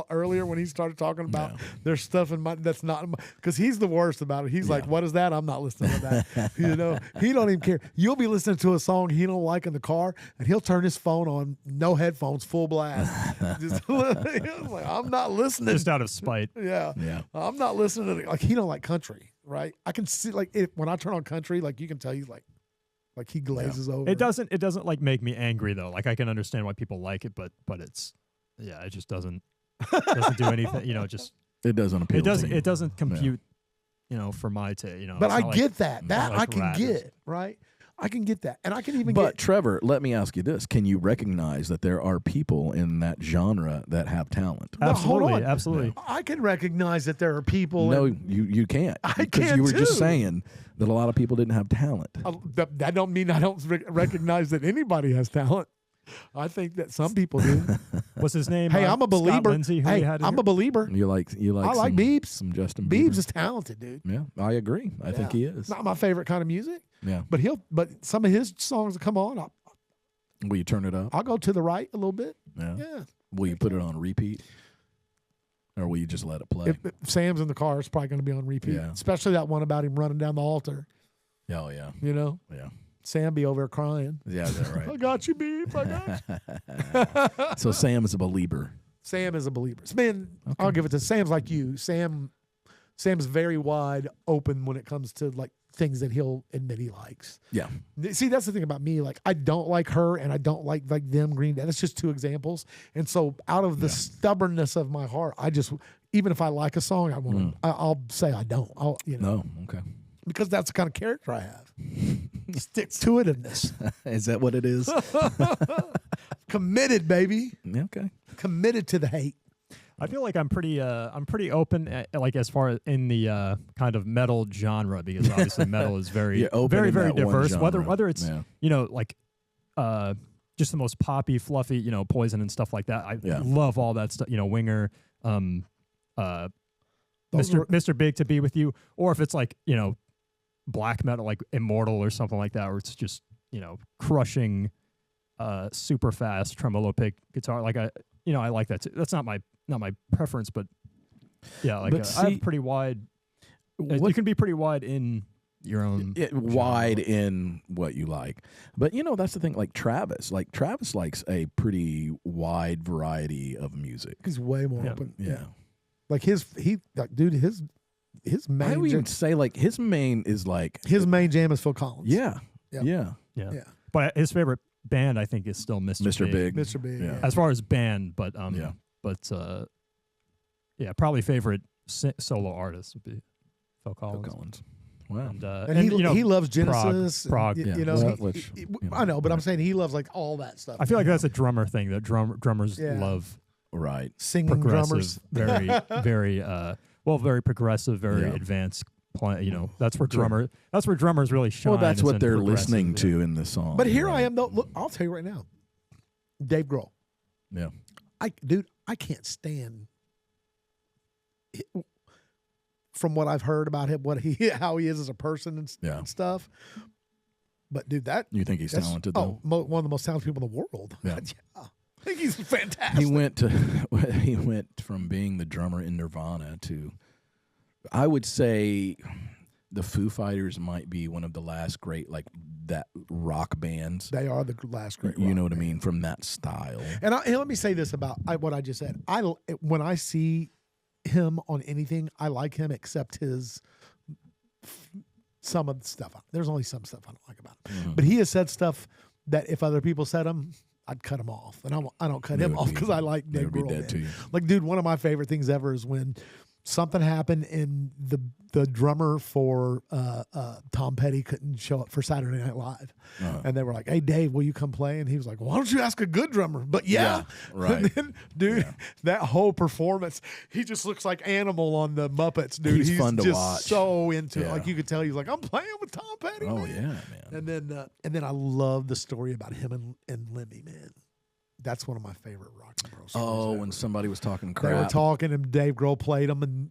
earlier when he started talking about there's stuff in my that's not because he's the worst about it. He's like, what is that? I'm not listening to that. He don't even care. You'll be listening to a song he don't like in the car, and he'll turn his phone on, no headphones, full blast. Just like, I'm not listening. Just out of spite. Yeah. I'm not listening to like he don't like country, right? I can see like when I turn on country, like you can tell he's like, Like he glazes over. It doesn't like make me angry though. Like I can understand why people like it, but it's it just doesn't do anything. Just it doesn't appeal. It doesn't compute. For my taste. But I get that. I can rap get right. I can get that, and I can even. But Trevor, let me ask you this: can you recognize that there are people in that genre that have talent? Absolutely, hold on. absolutely. I can recognize that there are people. No, you can't. I because can you were too. just saying that a lot of people didn't have talent. That don't mean I don't recognize that anybody has talent. I think that some people do. What's his name? Hey, I'm a believer. Scott Lindsay, who hey, you had in I'm here? a believer. You like I like Biebs. Some Justin Biebs Bieber. is talented, dude. Yeah, I agree. I think he is. Not my favorite kind of music. Yeah. But some of his songs that come on, Will you turn it up? I'll go to the right a little bit. Yeah. Yeah. Will you put it on repeat? Or will you just let it play? If Sam's in the car, it's probably going to be on repeat. Yeah. Especially that one about him running down the altar. Oh, yeah. Yeah. Sam be over there crying. Yeah, that's right. I got you, Beep. I got you. So Sam is a believer. Sam is a believer. Man, I'll give it to Sam's like you. Sam's very wide open when it comes to like things that he'll admit he likes. Yeah. See, that's the thing about me. Like, I don't like her and I don't like them Green Day. That's just two examples. And so out of the stubbornness of my heart, I just, even if I like a song, I want to, I'll say I don't. No, okay. Because that's the kind of character I have. Stick to itiveness. Is that what it is? Committed, baby. Okay. Committed to the hate. I feel like I'm pretty open, like as far as in the kind of metal genre, because obviously metal is very, very, very diverse. Whether it's like just the most poppy, fluffy, Poison and stuff like that. I love all that stuff. Winger, Mr. Big to Be With You, or if it's like black metal like Immortal or something like that, where it's just crushing, super fast tremolo pick guitar. Like I like that too. That's not my preference, but yeah, like I have pretty wide. You can be pretty wide in your own wide in what you like, but that's the thing. Like Travis likes a pretty wide variety of music. He's way more open. Yeah. Like his main. I would even say like his main is like his main jam is Phil Collins. Yeah. But his favorite band, I think, is still Mr. Big. Mr. Big. Yeah. As far as band, but probably favorite solo artist would be Phil Collins. Wow. And he loves Genesis. Prog. I know, but I'm saying he loves like all that stuff. I feel like that's a drummer thing that drummers love. Right. Singing drummers. Very, very, very progressive, very advanced. That's where drummers really shine. Well, that's what they're listening to in the song. But here I am, though. Look, I'll tell you right now, Dave Grohl. Yeah. I can't stand. From what I've heard about him, how he is as a person and stuff. But dude, you think he's talented? Though? One of the most talented people in the world. Yeah. I think he's fantastic. He went from being the drummer in Nirvana to, I would say, the Foo Fighters might be one of the last great that rock bands. They are the last great. You know what I mean, from that style. And let me say this about what I just said. When I see him on anything, I like him except some of the stuff. There's only some stuff I don't like about him. Mm-hmm. But he has said stuff that if other people said him, I'd cut him off. And I don't cut him off because I like Dave Grohl. Like, dude, one of my favorite things ever is when something happened and the drummer for Tom Petty couldn't show up for Saturday Night Live. And they were like, hey, Dave, will you come play? And he was like, why don't you ask a good drummer? But right. And then, dude, that whole performance, he just looks like Animal on the Muppets, dude. He's fun to just watch. So into it. Like, you could tell he's like, I'm playing with Tom Petty, Oh, man. yeah, man. And then I love the story about him and Lemmy, man. That's one of my favorite rock and roll stories ever. When somebody was talking crap. They were talking and Dave Grohl played them, and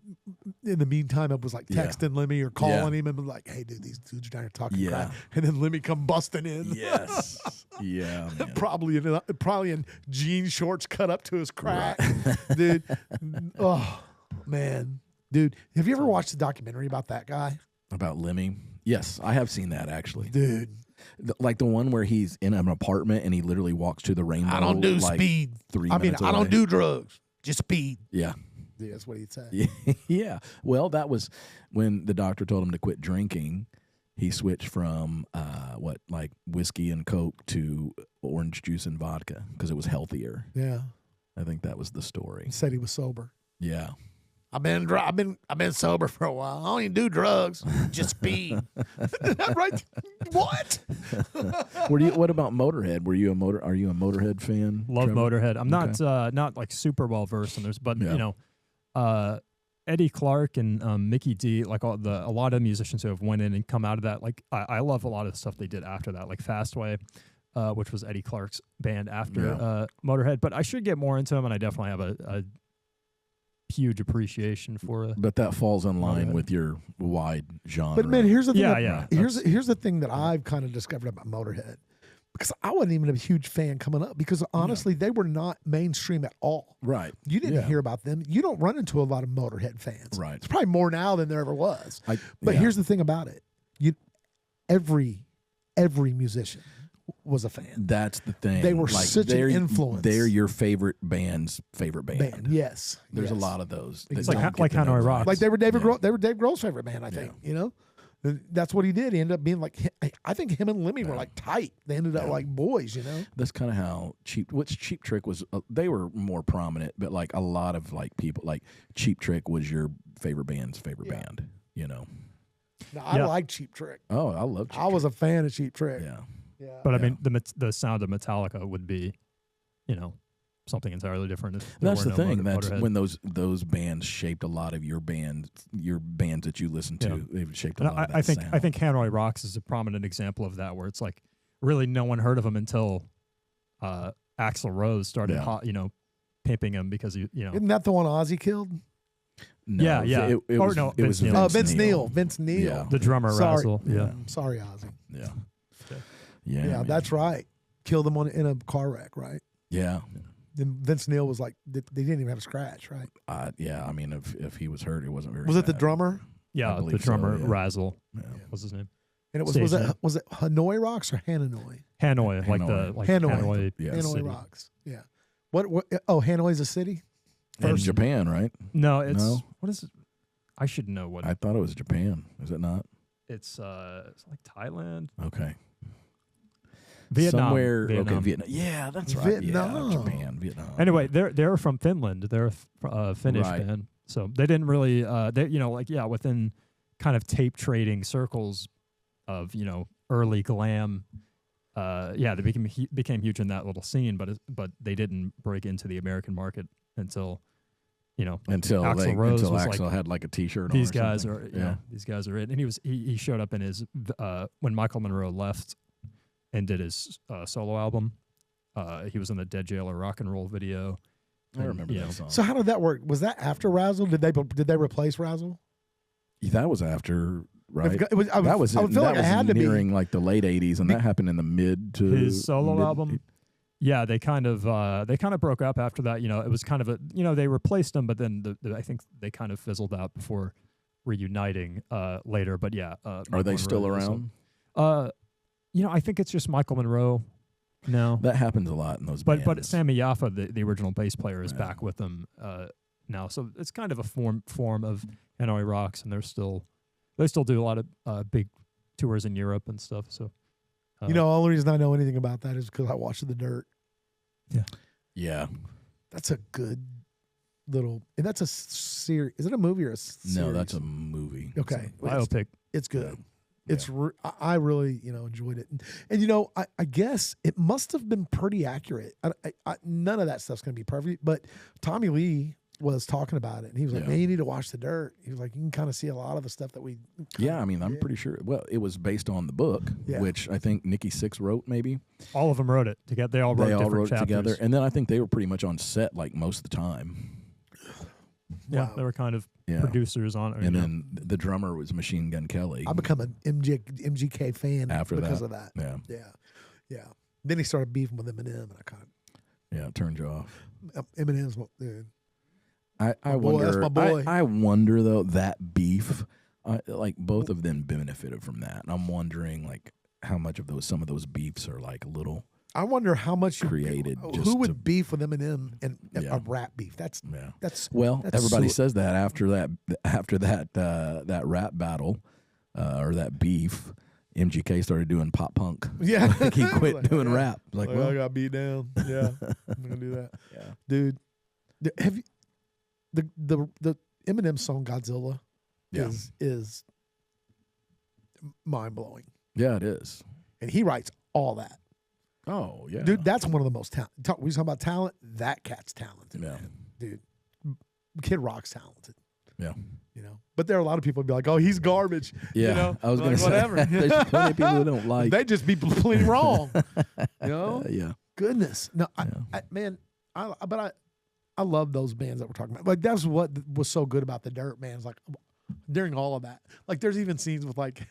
in the meantime it was like texting Lemmy or calling him and like, hey dude, these dudes are down here talking crap. And then Lemmy come busting in. Yes. Yeah, man. Probably in jean shorts cut up to his crack. Right. Dude. Oh man. Dude, have you ever watched the documentary about that guy? About Lemmy? Yes, I have seen that actually. Dude. Like the one where he's in an apartment and he literally walks to the rainbow. I don't do speed. 3 minutes away. I don't do drugs. Just speed. Yeah. Yeah, that's what he'd say. Yeah. Well, that was when the doctor told him to quit drinking. he switched from like whiskey and Coke to orange juice and vodka because it was healthier. Yeah. I think that was the story. He said he was sober. Yeah. I've been sober for a while. I don't even do drugs, just speed. Right? What? What about Motorhead? Are you a Motorhead fan? Love Trevor? Motorhead. I'm not like super well versed in this, but Yeah. you know, Eddie Clark and Mickey D, like a lot of musicians who have went in and come out of that. Like I love a lot of the stuff they did after that, like Fastway, which was Eddie Clark's band after Motorhead. But I should get more into them, and I definitely have a huge appreciation for But that falls in line Motorhead. with your wide genre. But man, here's the thing. Yeah, Here's the thing that I've kind of discovered about Motorhead, because I wasn't even a huge fan coming up. Because honestly, they were not mainstream at all. Right. You didn't hear about them. You don't run into a lot of Motorhead fans. Right. It's probably more now than there ever was. But here's the thing about it: every musician was a fan. That's the thing. They were such an influence. They're your favorite band's favorite band. Yes. There's a yes. lot of those. It's that like don't like get the Hanoi notoriety. Rocks. Like they were Dave Grohl's favorite band, I think. You know, and that's what he did. He ended up being like, I think him and Lemmy were like tight. They ended up like boys. You know. That's kind of how Cheap Trick was. They were more prominent, but like a lot of like people, like Cheap Trick was your favorite band's favorite band. You know. No, I like Cheap Trick. Oh, I love. Cheap I was a fan of Cheap Trick. Trick. Yeah. Yeah. But I mean, the sound of Metallica would be, you know, something entirely different. If there That's were the no thing. Motorhead. That's when those bands shaped a lot of your bands that you listen to. Yeah. They've shaped a And lot of that I sound. think Hanoi Rocks is a prominent example of that, where it's like really no one heard of him until Axl Rose started, pimping him because you know. Isn't that the one Ozzy killed? No, Yeah. It Or was, no, it was Vince Neil. Vince Neil. Vince Neil. Yeah. The drummer Sorry. Razzle. Yeah. Sorry, Ozzy. Yeah. Okay. Yeah. Yeah, man. that's right. Killed him in a car wreck, right? Yeah. Then Vince Neil was like, they didn't even have a scratch, right? Yeah. I mean, if he was hurt, it wasn't very. Was it the bad. drummer? Yeah, believe the drummer so, yeah. Razzle. Yeah. What's his name? And it was Station. was it Hanoi Rocks or Hanoi? Hanoi, like the Hanoi. like Hanoi. Hanoi. Yeah. Hanoi city. Rocks. Yeah. What? Oh, Hanoi's a city. In Japan, right? No, it's No? what is it? I should know what I thought it was Japan. Is it not? it's like Thailand, Okay. Vietnam. Somewhere. Vietnam. Okay, Vietnam. Yeah, that's right. Vietnam. Yeah, Japan, Vietnam. Anyway, they're from Finland. They're a Finnish Right. band, so they didn't really within kind of tape trading circles of early glam. They became huge in that little scene, but they didn't break into the American market until until Axl Rose was Axl like, had like a T-shirt on. these or guys something. are these guys are it. And he showed up in his when Michael Monroe left and did his solo album. He was in the Dead Jailer rock and roll video. I remember you that know. song. So how did that work? Was that after Razzle? Did they replace Razzle? That was after, right? It was, I that was feel like it had to be. nearing like the late '80s, and that happened in the mid to His solo mid- album. Yeah, they kind of broke up after that. It was kind of they replaced them, but then I think they kind of fizzled out before reuniting later. But yeah, Are they still around? I think it's just Michael Monroe now. That happens a lot in those bands. But Sammy Yaffa, the original bass player, is Yeah. back with them now. So it's kind of a form of Hanoi Rocks, and they still do a lot of big tours in Europe and stuff. So The only reason I know anything about that is because I watched The Dirt. Yeah. That's a good little. And that's a series. Is it a movie or a series? No, that's a movie. Okay. biopic. It's good. Yeah. It's I really enjoyed it, and I guess it must have been pretty accurate. None of that stuff's gonna be perfect, but Tommy Lee was talking about it, and he was like, Yeah. "Man, you need to watch The Dirt." He was like, "You can kind of see a lot of the stuff that we." Yeah, I mean, I'm pretty sure. Well, it was based on the book, Yeah. which I think Nikki Sixx wrote. Maybe All of them wrote it together. They all wrote different wrote it chapters together, and then I think they were pretty much on set like most of the time. Yeah, Wow. they were kind of Yeah. producers on it. And then the drummer was Machine Gun Kelly. I become an MGK fan After because that. of that. Yeah, Yeah. Then he started beefing with Eminem, and I kind yeah, it turned you off. of Eminem's dude. I boy, wonder. that's my boy. I wonder though that beef, like both of them benefited from that, and I'm wondering like how much of some of those beefs are like little. I wonder how much Created Who just would to- beef with Eminem and Yeah. a rap beef? That's Yeah. well. Everybody says that after that rap battle or that beef. MGK started doing pop punk. Yeah. I think he quit Like, doing yeah. rap. Like, I well, got beat down. Yeah, I'm gonna do that, yeah. dude. Have you the Eminem song Godzilla? Yeah. Is mind blowing, Yeah, it is. and he writes all that. Oh, yeah. Dude, that's one of the most talented. We talking about talent. That cat's talented, Yeah. man. Dude. Kid Rock's talented. Yeah. You know, but there are a lot of people who be like, "Oh, he's garbage." Yeah. You know? I was going to Like, say, whatever. there's plenty of people who don't like. They just be completely wrong. You know? Yeah. Goodness. No, Yeah. Man, I love those bands that we're talking about. Like, that's what was so good about the Dirt, man. It's like during all of that. Like, there's even scenes with like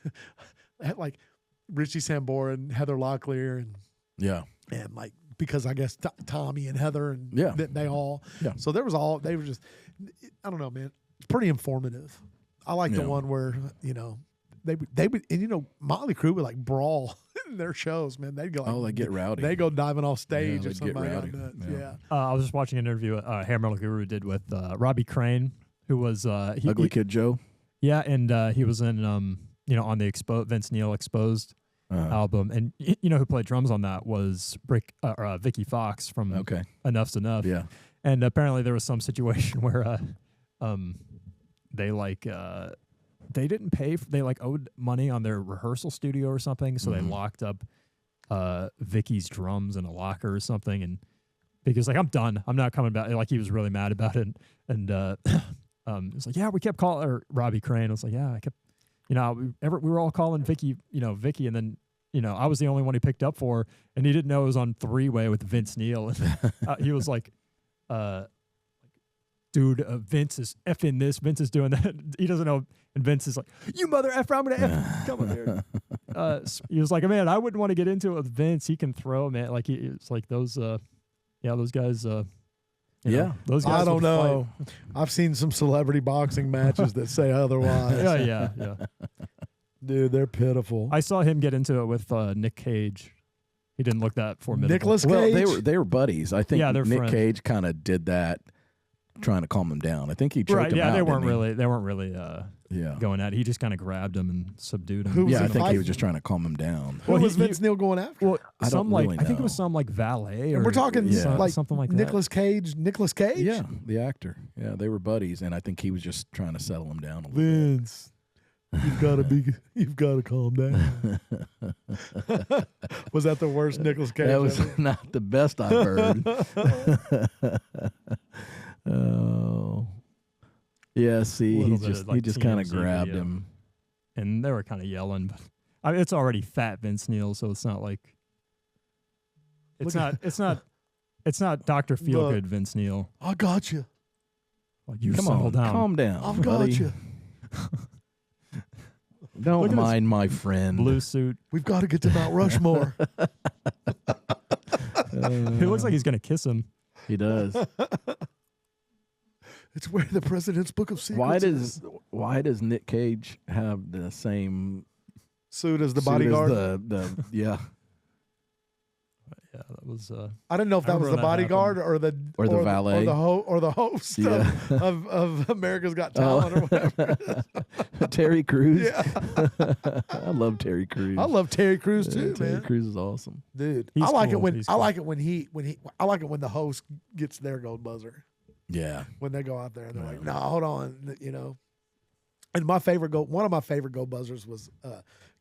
Richie Sambora and Heather Locklear and like, because I guess Tommy and Heather and they all. Yeah. So they were just, I don't know, man. It's pretty informative. I like the one where, you know, they would, and you know, Motley Crue would like brawl in their shows, man. They'd go like, They get rowdy. They go diving off stage Yeah, if they'd get somebody got rowdy. nuts. Yeah. Yeah. I was just watching an interview Hammer Guru did with Robbie Crane, who was Ugly Kid Joe. Yeah, and he was in you know, on the Vince Neil Exposed album, and you know who played drums on that was Vicky Fox from Enough's Enough. Yeah. And apparently there was some situation where they like they didn't pay they like owed money on their rehearsal studio or something, so they locked up Vicky's drums in a locker or something, and because like, I'm done, I'm not coming back. Like, he was really mad about it, and it's like, yeah, we kept calling, or Robbie Crane was like, yeah, I kept, you know, we were all calling Vicky, and then, you know, I was the only one he picked up for, and he didn't know it was on three-way with Vince Neil. And he was like, dude, Vince is effing this, Vince is doing that. He doesn't know, and Vince is like, you mother effer, I'm going to F, come over here. He was like, man, I wouldn't want to get into it with Vince. He can throw, man. Like, it's like those, those guys, you know, those guys I don't would know. fight. I've seen some celebrity boxing matches that say otherwise. Yeah. Dude, they're pitiful. I saw him get into it with Nick Cage. He didn't look that formidable. Nicolas Well, Cage? they were buddies. I think they're Nick friends. Cage kind of did that, trying to calm him down. I think he choked Right? him Yeah, out. they weren't didn't really he? going at it. He just kind of grabbed him and subdued him. Who was Yeah, I in think he fight? was just trying to calm him down. Who was Vince Neil going after? Well, I don't really I think it was know. some like valet. Or And we're talking like something like that. Nicolas Cage. Nicolas Cage? Yeah, the actor. Yeah, they were buddies, and I think he was just trying to settle him down a little bit. Vince, you've got to calm down. Was that the worst Nicolas Cage? That was ever? not the best I've heard. Oh, yeah. See, Little he bit just of, like, he just kind of TMZ grabbed video. him. And they were kind of yelling, but I mean, it's already fat Vince Neil, so it's not like it's not Dr. Feelgood Vince Neil. I got you. Like, you Come settle on, down. calm down. I've got buddy. you. Don't Look at mind my friend. Blue suit. We've got to get to Mount Rushmore. He looks like he's gonna kiss him. He does. It's where the President's Book of Secrets is. Why does Nick Cage have the same Suit as the suit bodyguard. as yeah. Yeah, that was. I didn't know if I that was remember the when that bodyguard or the valet. or the host Yeah. of America's Got Talent or whatever. Terry Crews. Yeah. I love Terry Crews. I love Terry Crews too, Terry man. Crews is awesome. Dude, He's I like cool. it when He's I cool. like it when I like it when the host gets their gold buzzer Yeah. when they go out there and they're like, "No, hold on," you know. And one of my favorite gold buzzers was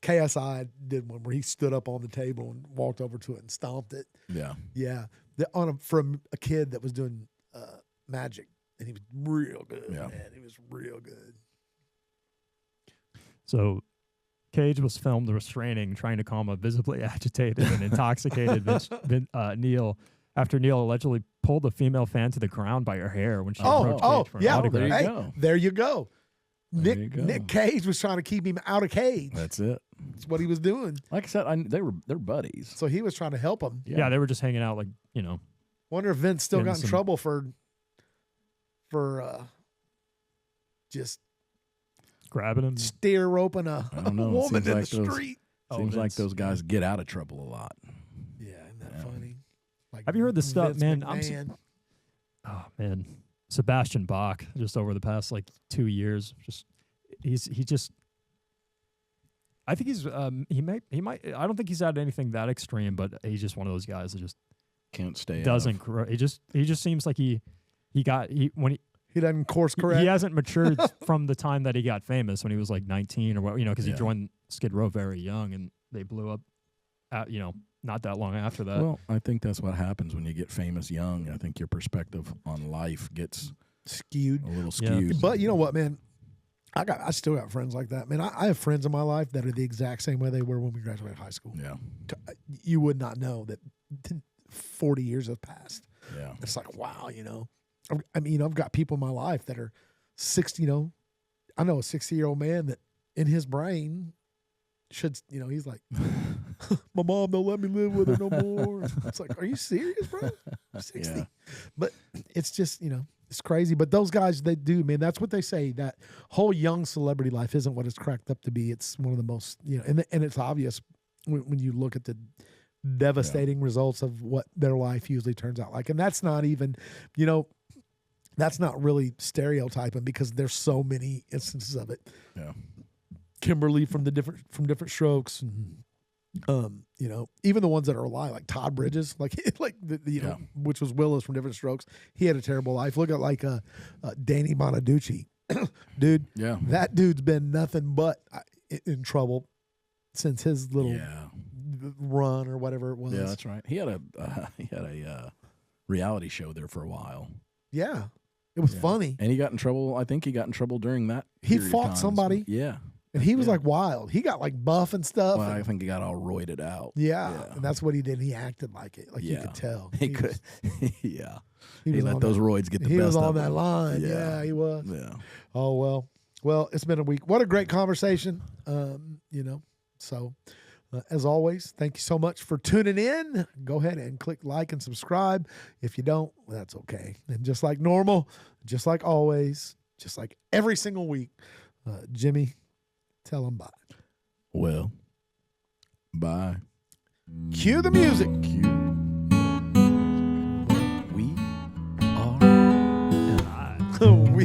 KSI did one where he stood up on the table and walked over to it and stomped it. Yeah. Yeah, from a kid that was doing magic, and he was real good. Yeah. Man, he was real good. So, Cage was filmed restraining, trying to calm a visibly agitated and intoxicated Neil after Neil allegedly pulled a female fan to the ground by her hair when she approached Cage for an yeah. autograph. There you Hey, go. there you go. There you go. Nick Cage was trying to keep him out of Cage. That's it. That's what he was doing. Like I said, they're buddies. So he was trying to help him. Yeah, they were just hanging out, like, you know. Wonder if Vince still Getting got in some- trouble for just Grabbing him. steer roping a I don't know. It woman seems in like the those- street. Seems like Vince. those guys get out of trouble a lot. Yeah, isn't that Yeah. funny? Like Have you heard this stuff, Vince man? McMahon. Oh man, Sebastian Bach. Just over the past like 2 years, he just. I think he's he might I don't think he's had anything that extreme, but he's just one of those guys that just can't stay. Doesn't grow. He just seems like he doesn't course correct. He hasn't matured from the time that he got famous when he was like 19 or what, because he joined Skid Row very young and they blew up not that long after that. Well, I think that's what happens when you get famous young. I think your perspective on life gets skewed, a little skewed. But you know what, man? I still got friends like that, man. I have friends in my life that are the exact same way they were when we graduated high school. Yeah, you would not know that 40 years have passed. Yeah, it's like wow, I mean, I've got people in my life that are 60. I know a 60-year-old man that in his brain should, he's like, my mom don't let me live with her no more. It's like, are you serious, bro? 60. Yeah. But it's just, it's crazy. But those guys, they do, man. That's what they say. That whole young celebrity life isn't what it's cracked up to be. It's one of the most, and it's obvious when you look at the devastating results of what their life usually turns out like. And that's not even, that's not really stereotyping because there's so many instances of it. Yeah. Kimberly from different strokes, and even the ones that are alive, like Todd Bridges, like which was Willis from Different Strokes. He had a terrible life. Look at Danny Bonaducci, dude. Yeah, that dude's been nothing but in trouble since his little run or whatever it was. Yeah, that's right. He had a reality show there for a while. Yeah. It was funny. And he got in trouble. I think he got in trouble during that. He fought somebody. Yeah. And he was like wild. He got like buff and stuff. Well, I think he got all roided out. Yeah. And that's what he did. He acted like it. Like you could tell. He could. Yeah. He let those roids get the best of him. He was on that line. Yeah, he was. Yeah. Oh, well. Well, it's been a week. What a great conversation. So as always, thank you so much for tuning in. Go ahead and click like and subscribe. If you don't, well, that's okay. And just like normal, just like always, just like every single week, Jimmy, tell them bye. Well, bye. Cue the music. We are done. We